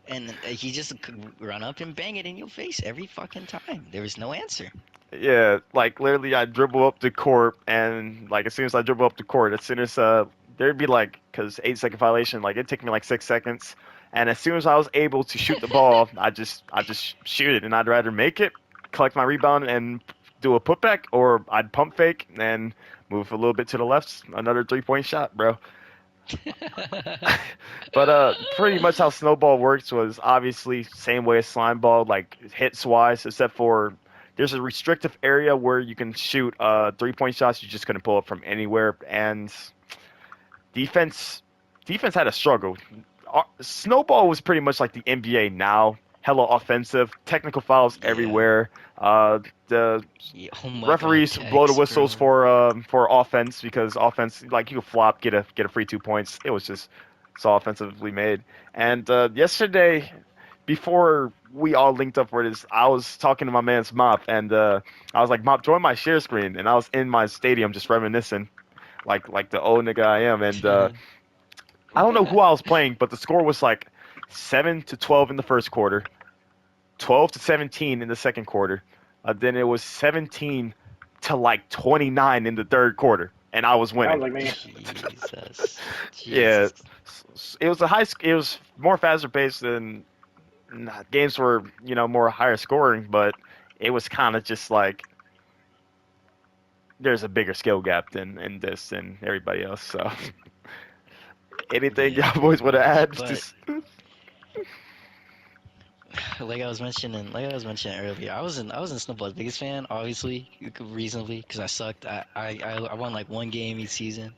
And he just could run up and bang it in your face every fucking time. There was no answer. Yeah, like literally, I dribble up the court, and like as soon as I dribble up the court, as soon as there'd be like, cause 8 second violation, like it'd take me like 6 seconds, and as soon as I was able to shoot the ball, I just shoot it, and I'd rather make it, collect my rebound, and do a putback, or I'd pump fake and move a little bit to the left, another 3 point shot, bro. But pretty much how snowball works was obviously same way as slime ball, like hits wise, except for there's a restrictive area where you can shoot 3 point shots. You just couldn't pull up from anywhere, and defense defense had a struggle. Snowball was pretty much like the NBA now, hella offensive, technical fouls Yeah. everywhere. The Yeah, oh my god, referees blow the Tex, whistles bro. for offense because offense, like you could flop, get a free 2 points. It was just so offensively made. And yesterday, before we all linked up for this, I was talking to my man's Mop, and I was like, Mop, join my share screen, and I was in my stadium just reminiscing, like the old nigga I am, and I don't know who I was playing, but the score was like 7-12 in the first quarter, 12-17 in the second quarter. Then it was 17 to like 29 in the third quarter, and I was winning. Sounds like me. Jesus. Yeah, Jesus. it was it was more faster paced than games were, more higher scoring, but it was kind of just like there's a bigger skill gap than in this than everybody else. So anything Yeah, y'all pretty boys would have much. had? But Just like I was mentioning earlier, I wasn't Snowball's biggest fan, obviously, reasonably, because I sucked. I won like one game each season.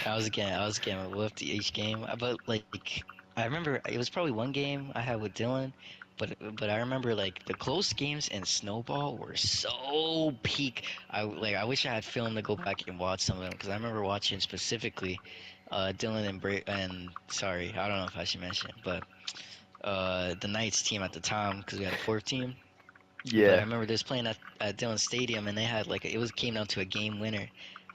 I was getting whooped each game. But like I remember it was probably one game I had with Dylan, but I remember like the close games in Snowball were so peak. I wish I had film to go back and watch some of them because I remember watching specifically Dylan and sorry, I don't know if I should mention, but the Knights team at the time because we had a fourth team. But I yeah. remember just playing at Dillon Stadium and they had like it was came down to a game winner,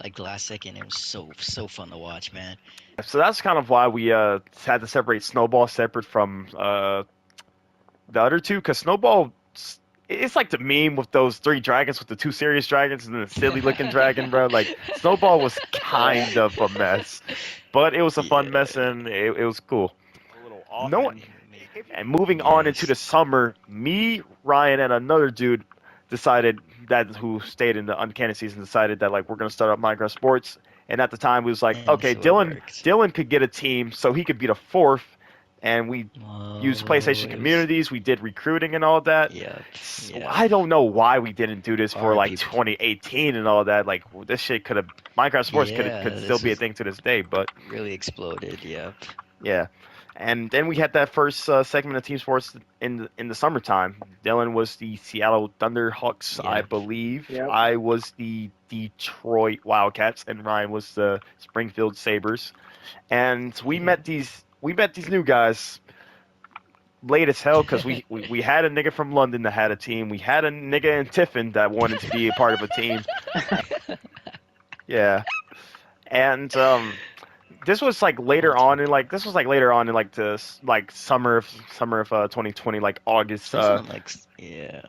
like the last second. It was so fun to watch, man. So that's kind of why we had to separate Snowball separate from the other two, because Snowball, it's like the meme with those three dragons, with the two serious dragons and the silly looking dragon, bro. Like Snowball was Yeah. kind of a mess, but it was a fun Yeah. mess and it was cool. A little off. Mm, And moving on into the yes. summer, me, Ryan, and another dude decided that who stayed in the uncanny season decided that like we're gonna start up Minecraft Sports. And at the time, we was like, And okay, so it worked. Dylan could get a team, so he could be the fourth, and we used Oh, PlayStation it was. communities. We did recruiting and all that. Yep. So Yep. I don't know why we didn't do this for like R.I.P. 2018 and all that. Like this shit could have Minecraft Sports Yeah, could still this be a was thing to this day, but really exploded. Yep. yeah. And then we had that first segment of team sports in the summertime. Dylan was the Seattle Thunderhawks, I Yep. believe. Yep. I was the Detroit Wildcats, and Ryan was the Springfield Sabers. And we met these new guys late as hell because we had a nigga from London that had a team. We had a nigga in Tiffin that wanted to be a part of a team. Yeah, and this was like later on in like the like summer of 2020, like August. This one like yeah.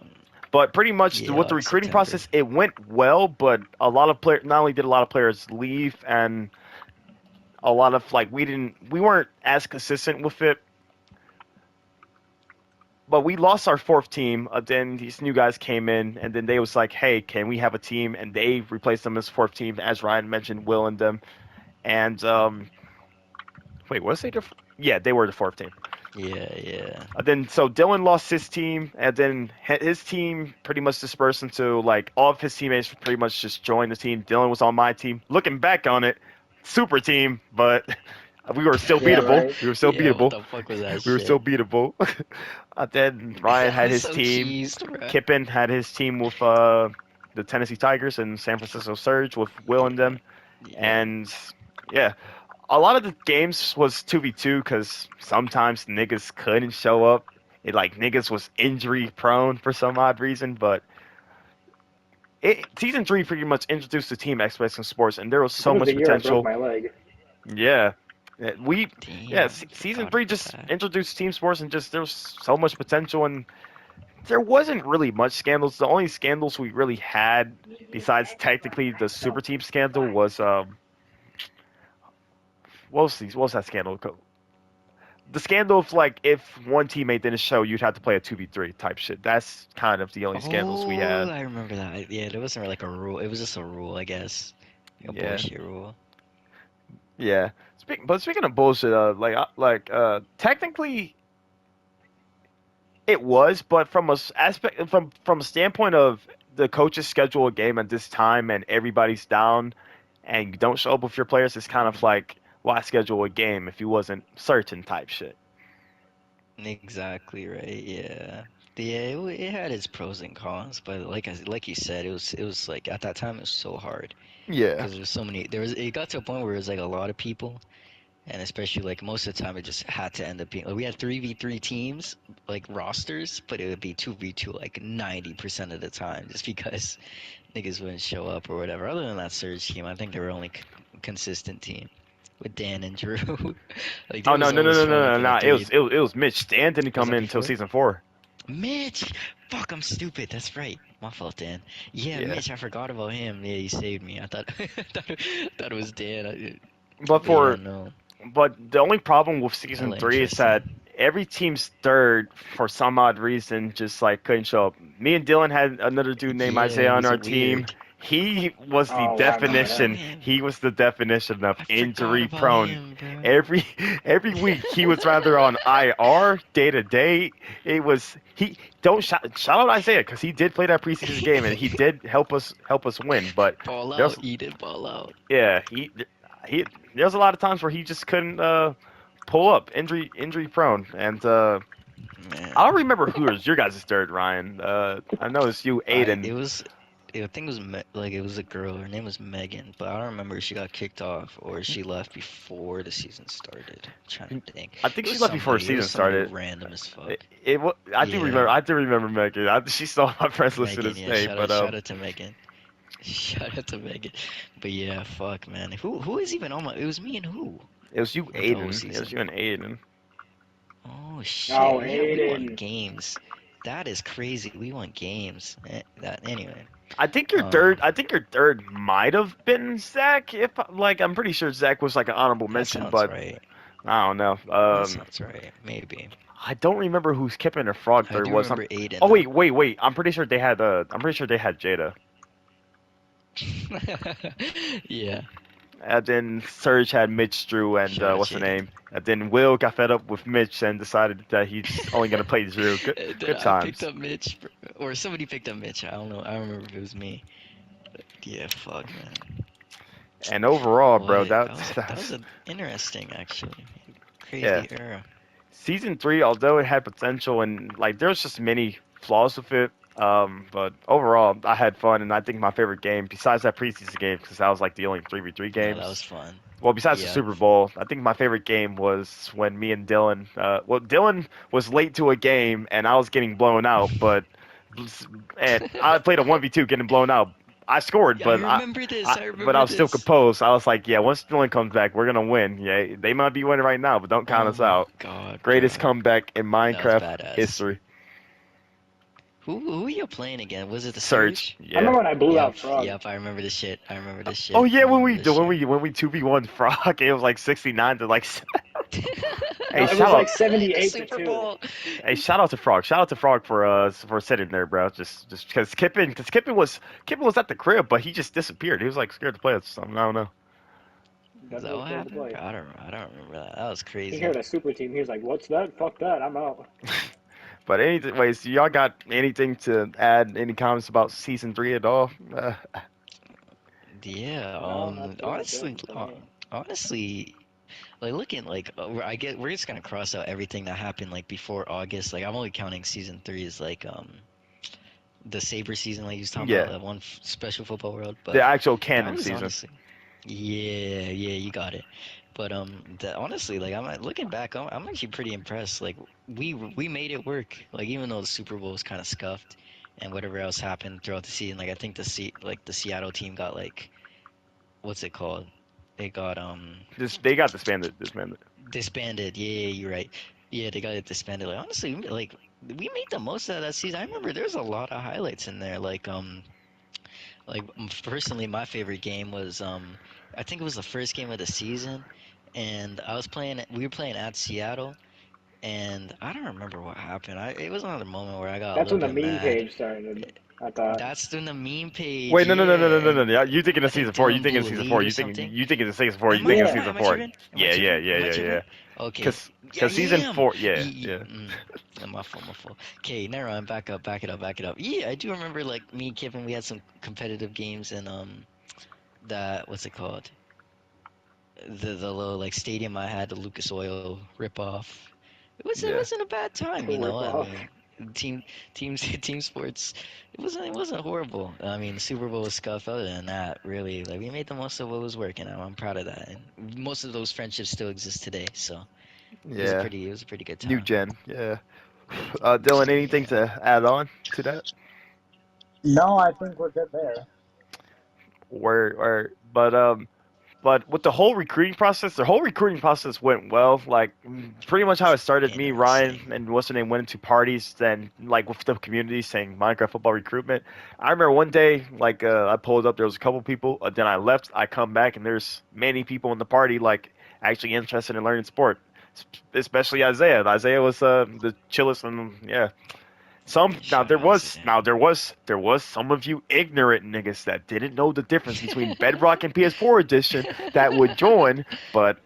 But pretty much Yeah, with the like recruiting September. process, it went well. But a lot of players, not only did a lot of players leave, and a lot of like we weren't as consistent with it. But we lost our fourth team. Then these new guys came in, and then they was like, "Hey, can we have a team?" And they replaced them as fourth team, as Ryan mentioned, Will and them. And wait, was they yeah, they were the fourth team. Yeah. Then so Dylan lost his team, and then his team pretty much dispersed into like all of his teammates pretty much just joined the team. Dylan was on my team. Looking back on it, super team, but we were still Yeah, beatable. right. We were still Yeah, what beatable. the fuck was that We were shit? still beatable. Then Ryan That had was his so team. cheesed, bro. Kippen had his team with the Tennessee Tigers and San Francisco Surge with Will and them. Yeah. And yeah, a lot of the games was 2v2 because sometimes niggas couldn't show up. like niggas was injury prone for some odd reason, but season 3 pretty much introduced the team aspects in sports, and there was I think so it was much the year I broke potential. my leg. Yeah. We Damn, season forgot 3 about just that. introduced team sports, and just there was so much potential, and there wasn't really much scandals. The only scandals we really had, besides technically the super team scandal, was what was that scandal? The scandal of like if one teammate didn't show, you'd have to play a 2v3 type shit. That's kind of the only scandals we Oh, had. I remember that. Yeah, there wasn't like a rule. It was just a rule, I guess. Like a Yeah. bullshit rule. Yeah. But speaking of bullshit, technically it was, but from a aspect from a standpoint of the coaches schedule a game at this time and everybody's down, and you don't show up with your players, it's kind of like why schedule a game if you wasn't certain type shit. Exactly right. Yeah. Yeah, it had its pros and cons, but like you said, it was like at that time it was so hard Yeah. because there's so many. It got to a point where it was like a lot of people, and especially like most of the time it just had to end up being like we had 3v3 teams like rosters, but it would be 2v2 like 90% of the time just because niggas wouldn't show up or whatever. Other than that Surge team, I think they were only consistent team with Dan and Drew. Like Oh they no was no no always no showing no up no for no! like three. It was Mitch. Stan didn't Was come that in until before? season 4. Mitch! Fuck, I'm stupid. That's right. My fault, Dan. Yeah, Yeah. Mitch, I forgot about him. Yeah, you saved me. I thought thought it was Dan. But But yeah, for no. But the only problem with season Hella 3 is that interesting. every team's third, for some odd reason, just like couldn't show up. Me and Dylan had another dude named Yeah, Isaiah it on was our team. weird. He was the Oh, I remember Fuck him. definition. him. He was the definition of I forgot injury about prone. him, bro. Every every week he was rather on IR day to day. It was he don't shout out Isaiah because he did play that preseason game and he did help us win. But Ball there's out. He did ball out. yeah he there's a lot of times where he just couldn't pull up injury prone, and I don't Man. remember who was your guys' third, Ryan. I know it's you, Aiden. It was I think it was like it was a girl. Her name was Megan, but I don't remember if she got kicked off or she left before the season started. I'm trying to think. I think It she was left before the somebody. It was season somebody started. random as fuck. I Yeah, do remember Megan. She's still on my friends list to Megan. this Yeah, day. But shout out to Megan. Shout out to Megan. But yeah, fuck, man. Who is even on my? It was me and who it was you, the whole Aiden. It was season. you and Aiden. Oh shit! Oh, Yeah, we won Aiden. games. That is crazy. We won games. That anyway. I think your Um, third. I think your third might have been Zach. If like, I'm pretty sure Zach was like an honorable that mention, sounds but right. I don't know. That sounds right. Maybe. I don't remember who's Kippen or Frog I third do was. remember Aiden Oh though. wait. I'm pretty sure they had. I'm pretty sure they had Jada. Yeah. And then Serge had Mitch, Drew, and Shout out what's the Jaden. name? And then Will got fed up with Mitch and decided that he's only gonna play Drew. Then Good I picked times. up Mitch, or somebody picked up Mitch. I don't know. I don't remember if it was me. Yeah, fuck, man. And overall, bro, Boy, that's that was an interesting, actually. yeah. Crazy era. Season 3, although it had potential and like there's just many flaws with it. But overall, I had fun, and I think my favorite game, besides that preseason game, because that was like the only 3v3 No, that was games. fun. Well, besides the Yeah. Super Bowl, I think my favorite game was when me and Dylan. Dylan was late to a game, and I was getting blown out, and I played a 1v2, getting blown out. I scored, I remember this. I but I remember was still this. composed. I was like, yeah, once Dylan comes back, we're gonna win. Yeah, they might be winning right now, but don't count Oh us my out. god, Greatest bro. comeback in That was Minecraft badass. history. Who are you playing again? Was it the Surge. Surge? I Yeah. remember when I blew out Yep, Frog. yep, I remember this shit. I remember this Oh shit. yeah, I remember this shit. when we 2v1 Frog, it was like 69 to like. No, Hey, it was shout like out. 78 to Super 2. Bowl. Hey, shout out to Frog. Shout out to Frog for sitting there, bro. Just because Kippen was at the crib, but he just disappeared. He was like scared to play or something. I don't know. Is that Definitely what scared to happened? play. I don't remember that. That was He crazy. heard a super team. He was like, "What's that? Fuck that! I'm out." But anyways, y'all got anything to add? Any comments about season 3 at all? Yeah, No, not too much for me. honestly, like looking like we're just gonna cross out everything that happened like before August. Like I'm only counting season 3 as like the Saber season, like you was talking about Yeah, that one special football world. the But actual that canon was season. honestly, Yeah, yeah, you got it. But honestly, like looking back, I'm actually pretty impressed. Like we made it work. Like even though the Super Bowl was kind of scuffed, and whatever else happened throughout the season, like I think the Seattle team got like what's it called? They got They got disbanded. disbanded. Yeah, you're right. Yeah, they got it disbanded. Like honestly, like we made the most out of that season. I remember there's a lot of highlights in there. Personally, my favorite game was I think it was the first game of the season, and we were playing at Seattle, and I don't remember what happened. It was another moment where I got a That's little when the bit meme mad. page started. I thought. That's when the meme page, Wait, no, no, no, no, no, yeah, no, no, and no. You thinking I of think season 4? You Dylan thinking blew of a season lead 4? or something. You thinking of season 4? You Am I? thinking of Yeah. season Am I 4? tripping? Am I Yeah, yeah, tripping? yeah, Am I yeah, tripping? yeah. Okay. Cause, Yeah, cause season yeah. 4, yeah, yeah. My fault, my fault. Okay, never mind. Back up, back it up, back it up. Yeah, I do remember like me and Kevin. We had some competitive games and that what's it called? The little like stadium I had, the Lucas Oil ripoff. It Yeah. wasn't a bad time, you know. Rip I off. mean, team sports. It wasn't horrible. I mean, the Super Bowl was scuffed. Other than that, really, like we made the most of what was working. I'm proud of that, and most of those friendships still exist today. So Yeah. it was a pretty good New time. gen. Yeah. Dylan, anything Yeah. to add on to that? No, I think we're good there. But with the whole recruiting process went well. Like pretty much how it started. Me, Ryan, Interesting. and what's the name went into parties. Then like with the community saying Minecraft football recruitment. I remember one day like I pulled up. There was a couple people. Then I left. I come back and there's many people in the party like actually interested in learning sport. Especially Isaiah. Isaiah was the chillest and yeah. Some now Shout out to them. there was some of you ignorant niggas that didn't know the difference between Bedrock and PS4 edition that would join, but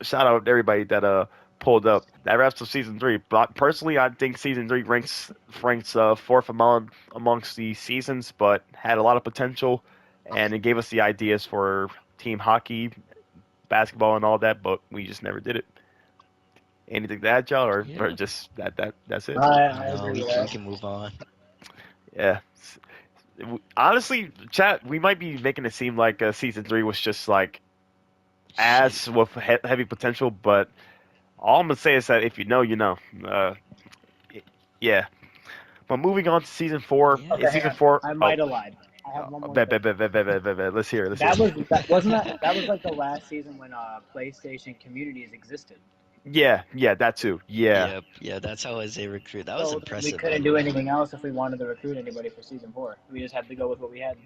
shout out to everybody that pulled up. That wraps up season 3. But personally, I think season 3 ranks fourth amongst the seasons, but had a lot of potential, and it gave us the ideas for team hockey, basketball, and all that, but we just never did it. Anything to add, y'all, or Yeah. just that's it? I No, agree with we that. can move on. Yeah. Honestly, chat, we might be making it seem like season 3 was just like Shit. ass with heavy potential, but all I'm gonna say is that if you know, you know. Yeah. But moving on to season 4, Okay, in hang season on. 4, I might have lied. I have one more bet, thing. bet, bet, bet, bet, bet, bet, bet. Let's hear it. Let's hear That was it. that was like the last season when PlayStation communities existed. Yeah, yeah, that too. Yeah, Yep. Yeah, that's how Isaiah recruit. That was So we impressive, by couldn't the do way. anything else if we wanted to recruit anybody for season 4. We just had to go with what we had.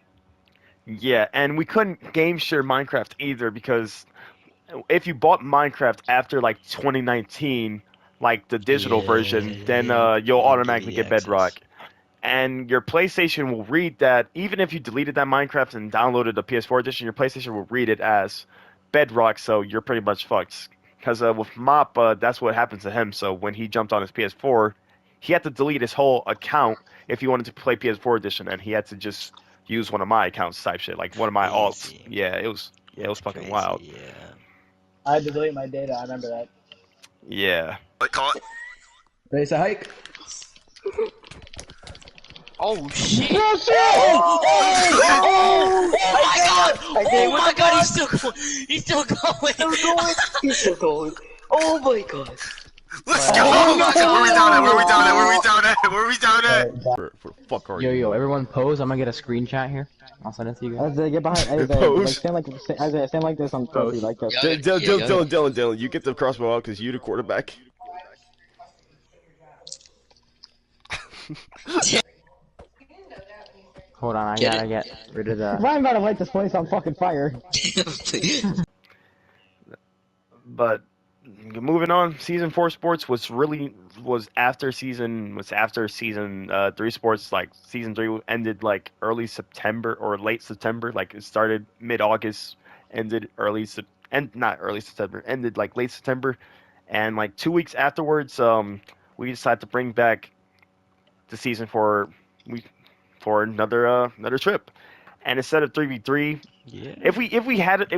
yeah, and we couldn't game share Minecraft either because if you bought Minecraft after like 2019, like the digital Yeah, version, then they you'll didn't give you automatically the get Bedrock. access. And your PlayStation will read that even if you deleted that Minecraft and downloaded the PS4 edition, your PlayStation will read it as Bedrock, so you're pretty much fucked. Because with Mop, that's what happened to him. So when he jumped on his PS4, he had to delete his whole account if he wanted to play PS4 edition, and he had to just use one of my accounts type shit, like one of my alts. Crazy. Yeah, it was That's fucking wild. crazy. Yeah. I had to delete my data. I remember that. Yeah. Call it. Ready to hike? Oh shit! Oh my god! Oh my god! He's still going. He's still going. He's still going. Oh my god. Let's go! Oh my Where we god! down at? Where we down at? Where we down at? Where we down at? For fuck are Yo, you? everyone pose. I'm gonna get a screenshot here. I'll send it to you guys. Isaiah, get behind Isaiah. Like Pose. Isaiah, stand like this on trophy, Pose. like this. Dylan, you get the crossbow out because you the quarterback. Hold on, I Get gotta it? get rid of the. Ryan gotta light this place on fucking fire. But moving on, season 4 sports was after season 3 sports. Like season 3 ended like early September or late September. Like it started mid August, ended not early September, ended like late September, and like 2 weeks afterwards, we decided to bring back the season for another trip, and instead of 3v3. Yeah. If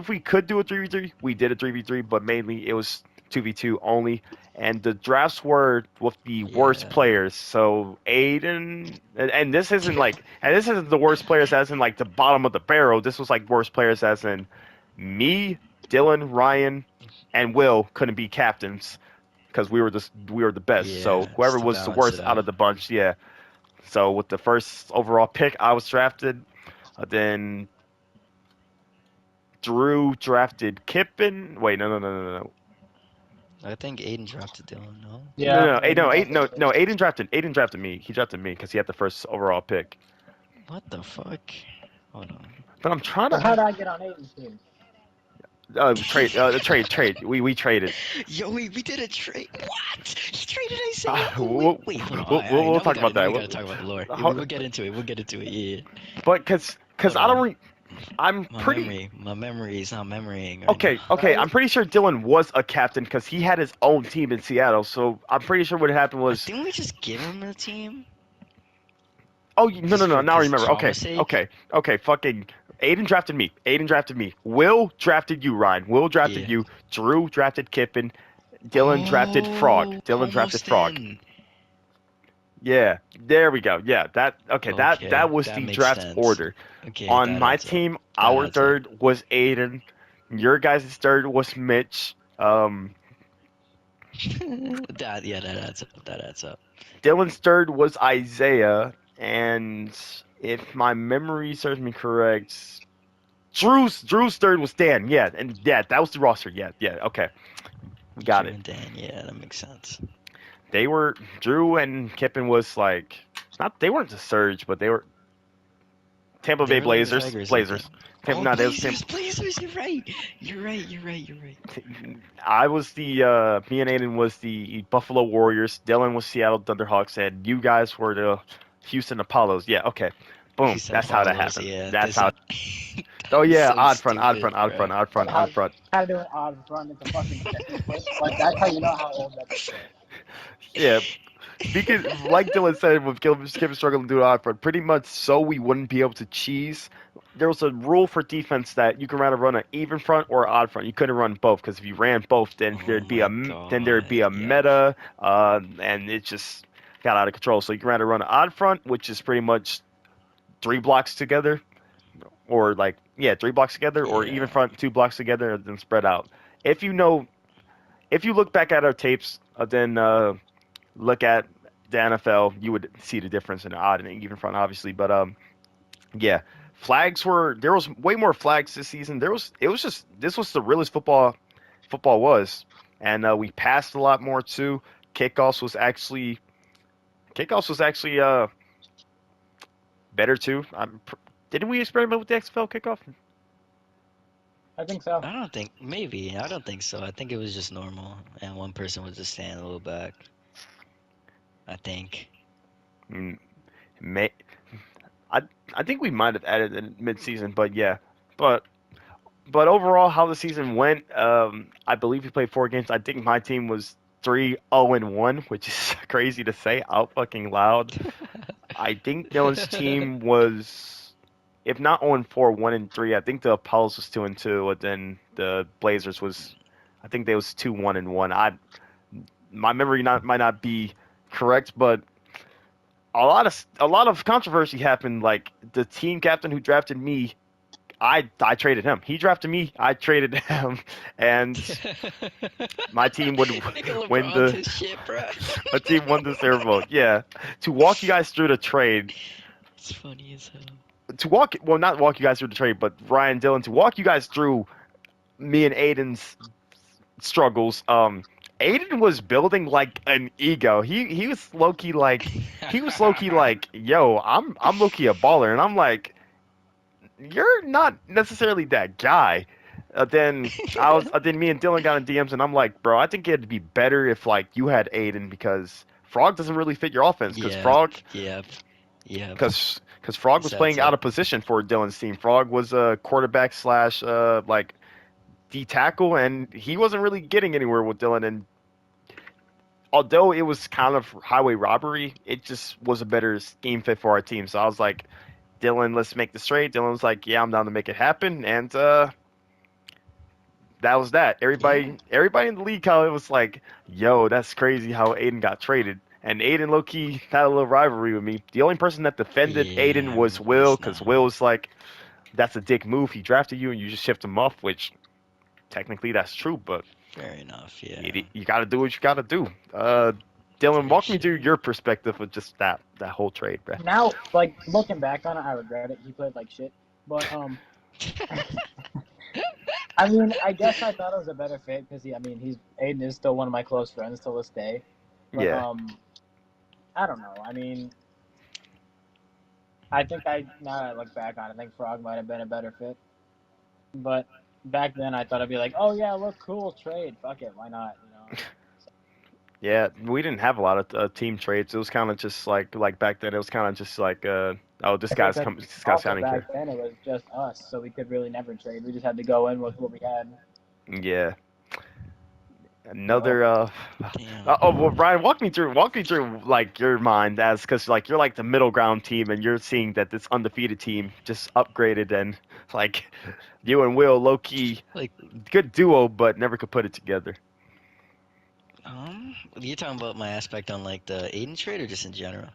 we could do a 3v3, we did a 3v3, but mainly it was 2v2 only, and the drafts were with the worst players. So Aiden, and this isn't like, and this isn't the worst players as in like the bottom of the barrel. This was like worst players as in me, Dylan, Ryan, and Will couldn't be captains because we were the best. Yeah, So it's whoever to was the balance it worst out of out. the bunch, yeah. So with the first overall pick, I was drafted. Then Drew drafted Kippen. Wait, no. I think Aiden drafted Dylan. No. No, Yeah, no, Aiden drafted No, me. no. Aiden drafted me. He drafted me because he had the first overall pick. What the fuck? Hold on. But I'm trying But how to did I get on Aiden's team? trade. We traded. Yo, we did a trade. What? He traded Isaiah. Wait, hold on. We'll Now talk about that. we gotta talk about the lore. We'll get into it. We'll get into it. Yeah. But because Hold I on. don't. I'm pretty. My memory is not memorying. Right Okay, now. okay. I'm pretty sure Dylan was a captain because he had his own team in Seattle. So I'm pretty sure what happened was. Didn't we just give him a team? Oh no. Now I remember. Okay, Drama's sake? okay. Fucking Aiden drafted me. Will drafted you, Ryan. Will drafted you. Drew drafted Kippen. Dylan drafted Frog. Dylan drafted Frog. Yeah, there we go. Yeah, that that was the makes draft sense. order. Okay, On that my adds up. team, That our adds up. third was Aiden. Your guys' third was Mitch. That adds up. That adds up. Dylan's third was Isaiah, and if my memory serves me correct, Drew's third was Dan. Yeah, and yeah, that was the roster. Yeah, okay, we got Drew it. and Dan, yeah, that makes sense. They were Drew and Kippen was like they weren't the Surge, but they were Tampa Bay They were like the Blazers. Tigers, I Blazers. think. Tampa, Oh, no, they was Blazers, you're right. You're right. I was the me and Aiden was the Buffalo Warriors. Dylan was Seattle Thunderhawks, and you guys were the Houston Apollos. Yeah, okay. Boom. Houston That's how that Apollos, happened. yeah, That's that Oh was yeah, so odd front. How to do an odd run into fucking second place? Like that's how you know how old that is. Yeah. Speaking, like Dylan said, with Kevin struggling to do odd front, pretty much so we wouldn't be able to cheese. There was a rule for defense that you can either run an even front or odd front. You couldn't run both because if you ran both, then there'd be a meta, and it just got out of control. So you can either run an odd front, which is pretty much 3 blocks together, or 3 blocks together, or even front 2 blocks together, and then spread out. If you look back at our tapes, then look at the NFL, you would see the difference in the odd and even front, obviously. But yeah, there was way more flags this season. This was the realest football was, and we passed a lot more too. Kickoffs was actually better too. Didn't we experiment with the XFL kickoff? I think so. I don't think so. I think it was just normal, and one person was just standing a little back. I think. I think we might have added in mid-season, but yeah, but overall, how the season went, I believe we played 4 games. I think my team was 3-0-1, which is crazy to say out fucking loud. I think Dylan's team was, if not 0-4, 1-3. I think the Apollos was 2-2, and then the Blazers was, I think they was 2-1-1. My memory might not be correct, but a lot of controversy happened. Like the team captain who drafted me, I traded him. He drafted me, I traded him, and my team would win my team won the Super Bowl. Yeah, to walk you guys through the trade. It's funny as hell. Not walk you guys through the trade, but Ryan, Dylan, to walk you guys through me and Aiden's struggles. Aiden was building like an ego. He was low key like yo, I'm low key a baller, and I'm like, you're not necessarily that guy. Then me and Dylan got in DMs, and I'm like, bro, I think it'd be better if like you had Aiden because Frog doesn't really fit your offense because Frog. Yeah. Because Frog was playing out of position for Dylan's team. Frog was a quarterback / like D tackle, and he wasn't really getting anywhere with Dylan. And although it was kind of highway robbery, it just was a better scheme fit for our team. So I was like, Dylan, let's make this trade. Dylan was like, yeah, I'm down to make it happen. And that was that. Everybody in the league kind of was like, "Yo, that's crazy how Aiden got traded." And Aiden low-key had a little rivalry with me. The only person that defended Yeah, Aiden I was remember Will, this because now. Will was like, "That's a dick move. He drafted you, and you just shipped him off." Which technically that's true, but Fair enough, yeah. you got to do what you got to do. Dylan, walk me through your perspective of just that whole trade, bro. Now, like looking back on it, I regret it. He played like shit, but I mean, I guess I thought it was a better fit because he's Aiden is still one of my close friends till this day. But Yeah. I don't know. I mean, I think now that I look back on it, I think Frog might have been a better fit. But back then, I thought I'd be like, oh yeah, look, cool trade, fuck it, why not? You know. Yeah, we didn't have a lot of team trades. It was kind of just like back then. It was kind of just like, oh, this guy's Because coming. This guy's also signing back here. then it was just us, so we could really never trade. We just had to go in with what we had. Yeah. So, Another Damn. well, Brian, walk me through like your mind as because like you're like the middle ground team and you're seeing that this undefeated team just upgraded and like you and Will low key Like, good duo but never could put it together. you're talking about my aspect on like the Aiden trade or just in general?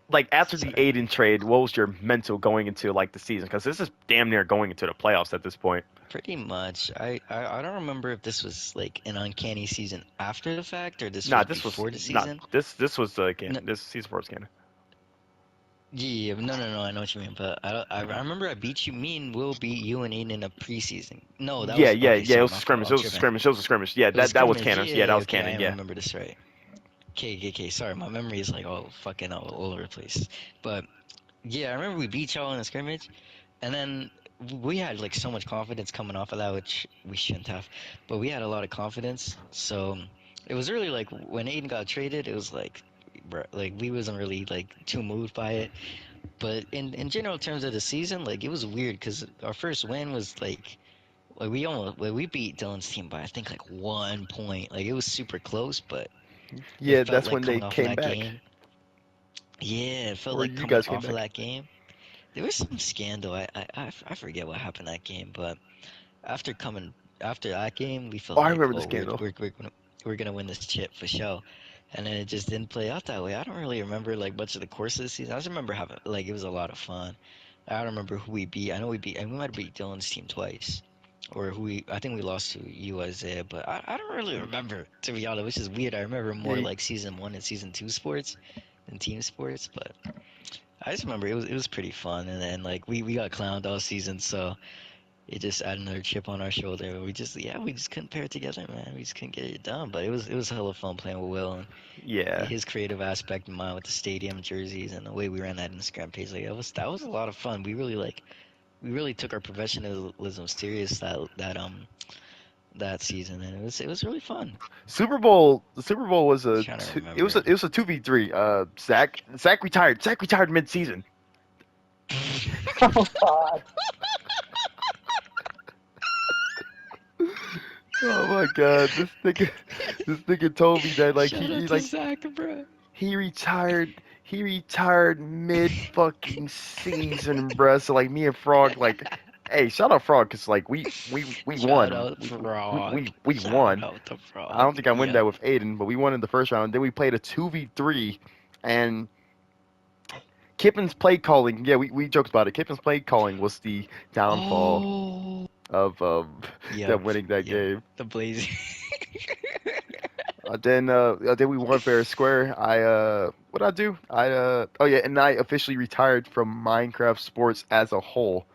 Like after the Sorry. Aiden trade, what was your mental going into like the season? Because this is damn near going into the playoffs at this point. Pretty much. I don't remember if this was like an uncanny season after the fact or this Nah, was this was before the not season. this was No, this season 4's canon. yeah, no, I know what you mean, but I remember I beat you. Me and Will beat you and Aiden in a preseason. No, that was okay. It Sorry, was a my fault. scrimmage. I'm It was a tripping. scrimmage. It was a scrimmage. Yeah, It was that was scrimmage. canon. Yeah, Yeah, that was okay, canon. I Yeah. remember this right. Okay. Sorry, my memory is like all fucking all over the place. But yeah, I remember we beat y'all in a scrimmage, and then we had like so much confidence coming off of that, which we shouldn't have, but we had a lot of confidence. So it was really like when Aiden got traded, it was like, bruh, like we wasn't really like too moved by it. But in general terms of the season, like it was weird because our first win was like we beat Dylan's team by I think like 1 point. Like it was super close, but it Yeah, felt that's like when they coming off of came that back, game. Yeah, it felt or like you coming guys came off of back. that game. There was some scandal. I forget what happened that game, but after coming after that game, we Oh, felt I like, remember the oh, scandal. we're gonna win this chip for sure. And then it just didn't play out that way. I don't really remember like much of the course of the season. I just remember having like it was a lot of fun. I don't remember who we beat. I know we beat, and we might have beat Dylan's team twice, or I think we lost to you, Isaiah. But I don't really remember, to be honest, which is weird. I remember more Yeah, like season 1 and season 2 sports than team sports. But I just remember it was pretty fun, and then like we got clowned all season, so it just added another chip on our shoulder. We just couldn't pair it together, man. We just couldn't get it done. But it was hella fun playing with Will and yeah, his creative aspect in mind with the stadium jerseys and the way we ran that Instagram page. Like that was a lot of fun. We really took our professionalism serious that season, and it was really fun. Super Bowl. The Super Bowl was I'm a trying to it was a remember. 2v3. Zach retired. Zach retired mid season. oh god. Oh my god, this nigga told me that like Shout out to Zach, bro. he retired mid fucking season, bruh. So like me and Frog like, hey, shout out Frog, cause like we Shout won. out Frog. We Shout won. out to I Frog. don't think I win Yep. that with Aiden, but we won in the first round. Then we played a 2v3, and Kippen's play calling. Yeah, we joked about it. Kippen's play calling was the downfall Oh. of them Yep. winning that Yep. game. The Blazers. Then we won fair and square. What I do? Oh yeah, and I officially retired from Minecraft sports as a whole.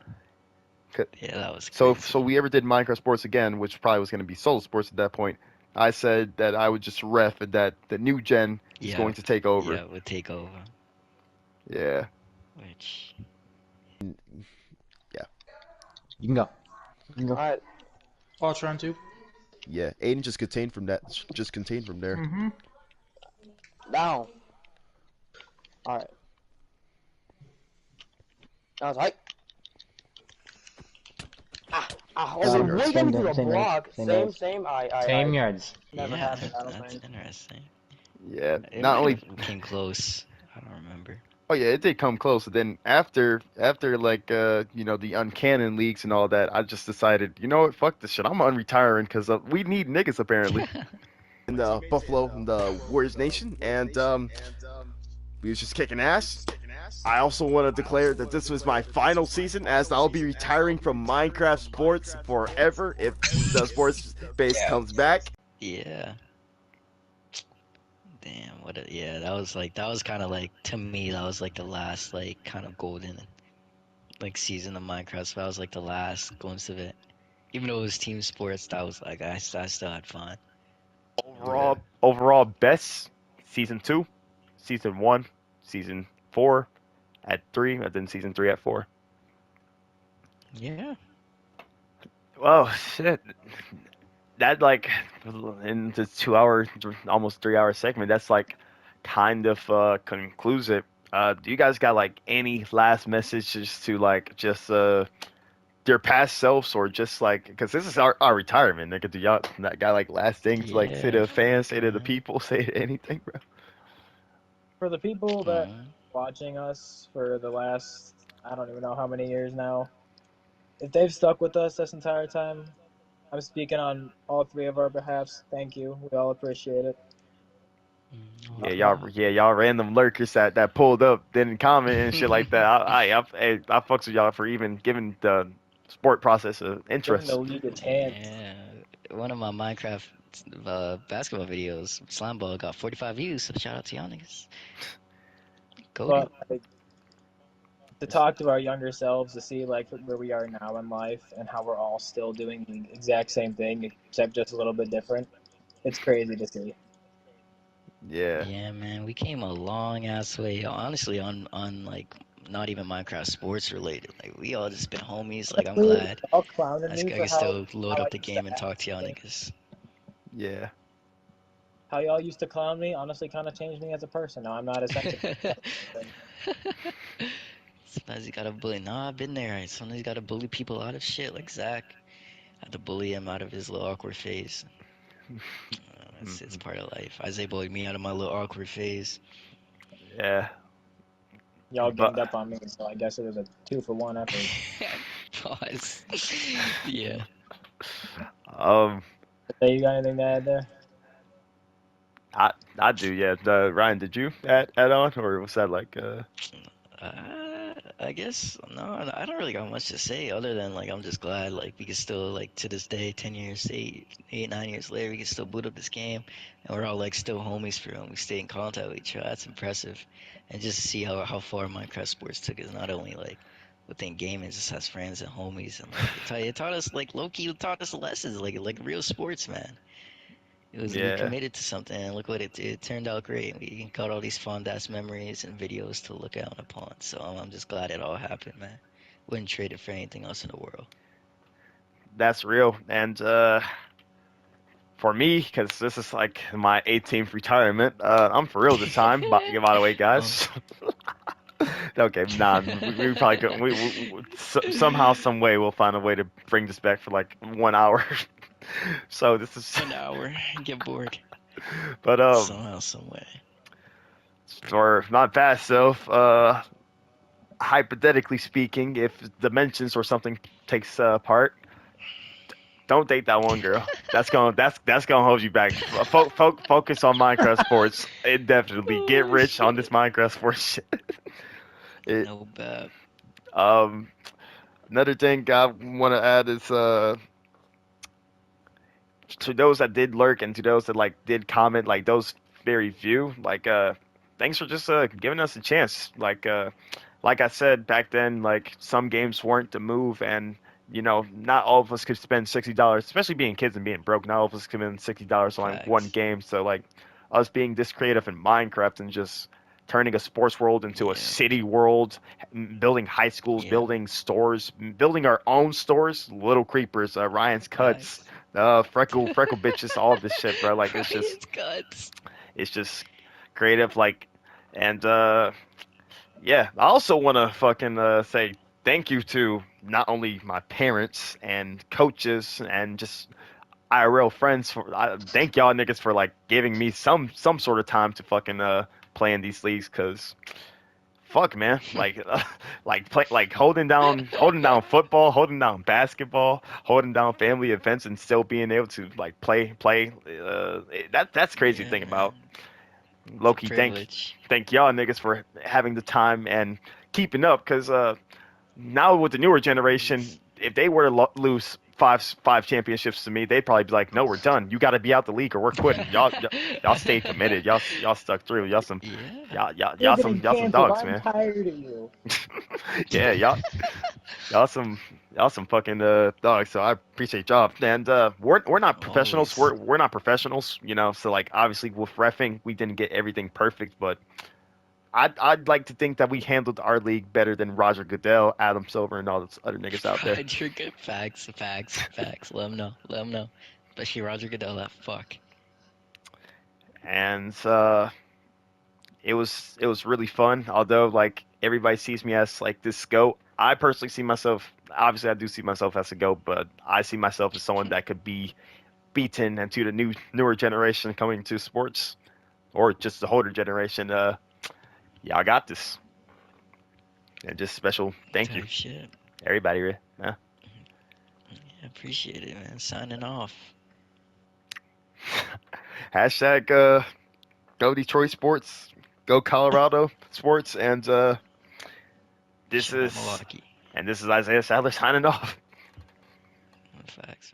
Yeah, that was So crazy. if we ever did Minecraft sports again, which probably was going to be solo sports at that point, I said that I would just ref and that the new gen is Yeah. going to take over. Yeah, would take over. Yeah. Which. Yeah. You can go. Alright. Watch round 2. Yeah, Aiden just contained from that. Just contained from there. Mm-hmm. Down. Alright. I was like, I was Same way yards, into the same block. yards. Same. Same yards. Never Yeah, happened. I don't that's think. interesting. Yeah. It Not might only have came close. I don't remember. Oh yeah, it did come close. And then after like the uncanon leagues and all that, I just decided, you know what, fuck this shit. I'm unretiring because we need niggas apparently. in the Buffalo, in the Warriors Nation, and we was just kicking ass. I also want to declare that this was my final season, as I'll be retiring from Minecraft Sports forever if the sports base comes back. Yeah. Damn, yeah, that was kind of like, to me, that was like the last like kind of golden like season of Minecraft. So that was like the last glimpse of it. Even though it was team sports, that was like I still had fun. Overall best season 2, season 1, season 4 at 3, and then season 3 at 4. Yeah. Well, shit. That like in the 2 hour, almost 3 hour segment. That's like kind of conclusive. Do you guys got like any last messages to like just their past selves, or just like, because this is our retirement, nigga? Do y'all that got like last things to like say to Yeah. the fans, say to the people, say anything, bro? For the people that Aw. watching us for the last, I don't even know how many years now, if they've stuck with us this entire time, I'm speaking on all three of our behalfs. Thank you. We all appreciate it. Y'all random lurkers that pulled up, didn't comment and shit like that. I fucks with y'all for even giving the sport process of Giving the interest. league a chance. Yeah. One of my Minecraft basketball videos, Slime Ball, got 45 views. So shout out to y'all niggas. Go But like, to talk to our younger selves, to see like where we are now in life and how we're all still doing the exact same thing except just a little bit different. It's crazy to see. Yeah. Yeah, man, we came a long ass way. Honestly, on like not even Minecraft sports related. Like we all just been homies. Like I'm Honestly, glad y'all clowning me I for can still how load I up the used to game and act. talk to y'all niggas. Yeah. How y'all used to clown me honestly kind of changed me as a person. Now I'm not as sensitive. Sometimes you gotta bully. Nah, I've been there. Sometimes you gotta bully people out of shit. Like Zach, I had to bully him out of his little awkward phase. It's part of life. Isaiah bullied me out of my little awkward phase. Yeah. Y'all But ganged up on me, so I guess it was a 2-for-1 effort. Pause. Yeah. Hey, you got anything to add there? I do, yeah. Ryan, did you add on, or was that like I guess no, I don't really got much to say other than like I'm just glad like we can still like to this day, 10 years, 9 years later, we can still boot up this game, and we're all like still homies for real. We stay in contact with each other. That's impressive, and just to see how far Minecraft Sports took us, not only like within gaming, just as friends and homies, and like it taught us like low-key taught us lessons like real sports, man. We yeah. committed to something, and look what it did. It turned out great. We got all these fond ass memories and videos to look out upon. So I'm just glad it all happened, man. Wouldn't trade it for anything else in the world. That's real. And for me, because this is like my 18th retirement, I'm for real this time. By the way, guys. Okay, nah, we probably could. Somehow, some way, we'll find a way to bring this back for like 1 hour. So this is An hour, get bored. But Somehow, some way. for my past self, hypothetically speaking, if dimensions or something takes part, don't date that one girl. That's gonna hold you back. Focus on Minecraft sports. Indefinitely get rich on this Minecraft sports shit. No bad. Um, Another thing I want to add is to those that did lurk and to those that like did comment, like those very few, like thanks for just giving us a chance. Like I said back then, like some games weren't the move, and not all of us could spend $60, especially being kids and being broke. Not all of us could spend $60 on like one Facts. game. So like us being this creative in Minecraft and just turning a sports world into a Yeah. city world, building high schools, Yeah. building stores, building our own stores, Little Creepers, Ryan's Cuts, Facts. freckle bitches, all of this shit, bro. Like Ryan's guts. it's just creative, like, and yeah. I also want to fucking say thank you to not only my parents and coaches and just IRL friends for thank y'all niggas for like giving me some sort of time to fucking play in these leagues, because fuck, man, like holding down football, holding down basketball, holding down family events, and still being able to like play. That's crazy to Yeah, think man. about. It's a Loki, privilege. thank y'all niggas for having the time and keeping up, because now with the newer generation, if they were to lose five championships to me, they'd probably be like, "No, we're done. You got to be out the league or we're quitting." Y'all stayed committed. Y'all stuck through. Yeah. Y'all some dogs, I'm man. tired of you. Yeah, y'all some fucking dogs. So I appreciate y'all. And we're not professionals. Always. We're not professionals, you know. So like obviously with refing, we didn't get everything perfect, but I'd like to think that we handled our league better than Roger Goodell, Adam Silver, and all those other niggas out there. Roger good facts. Let him know. Let him know. Especially Roger Goodell, that fuck. And it was really fun. Although like everybody sees me as like this goat, I personally see myself. Obviously, I do see myself as a goat, but I see myself as someone that could be beaten, and to the newer generation coming to sports, or just the older generation. Yeah, I got this. And just special thank you, Type shit. everybody. Yeah. Yeah, appreciate it, man. Signing off. Hashtag go Detroit sports, go Colorado sports, and this Shout out is Milwaukee. Isaiah Sadler signing off. Facts.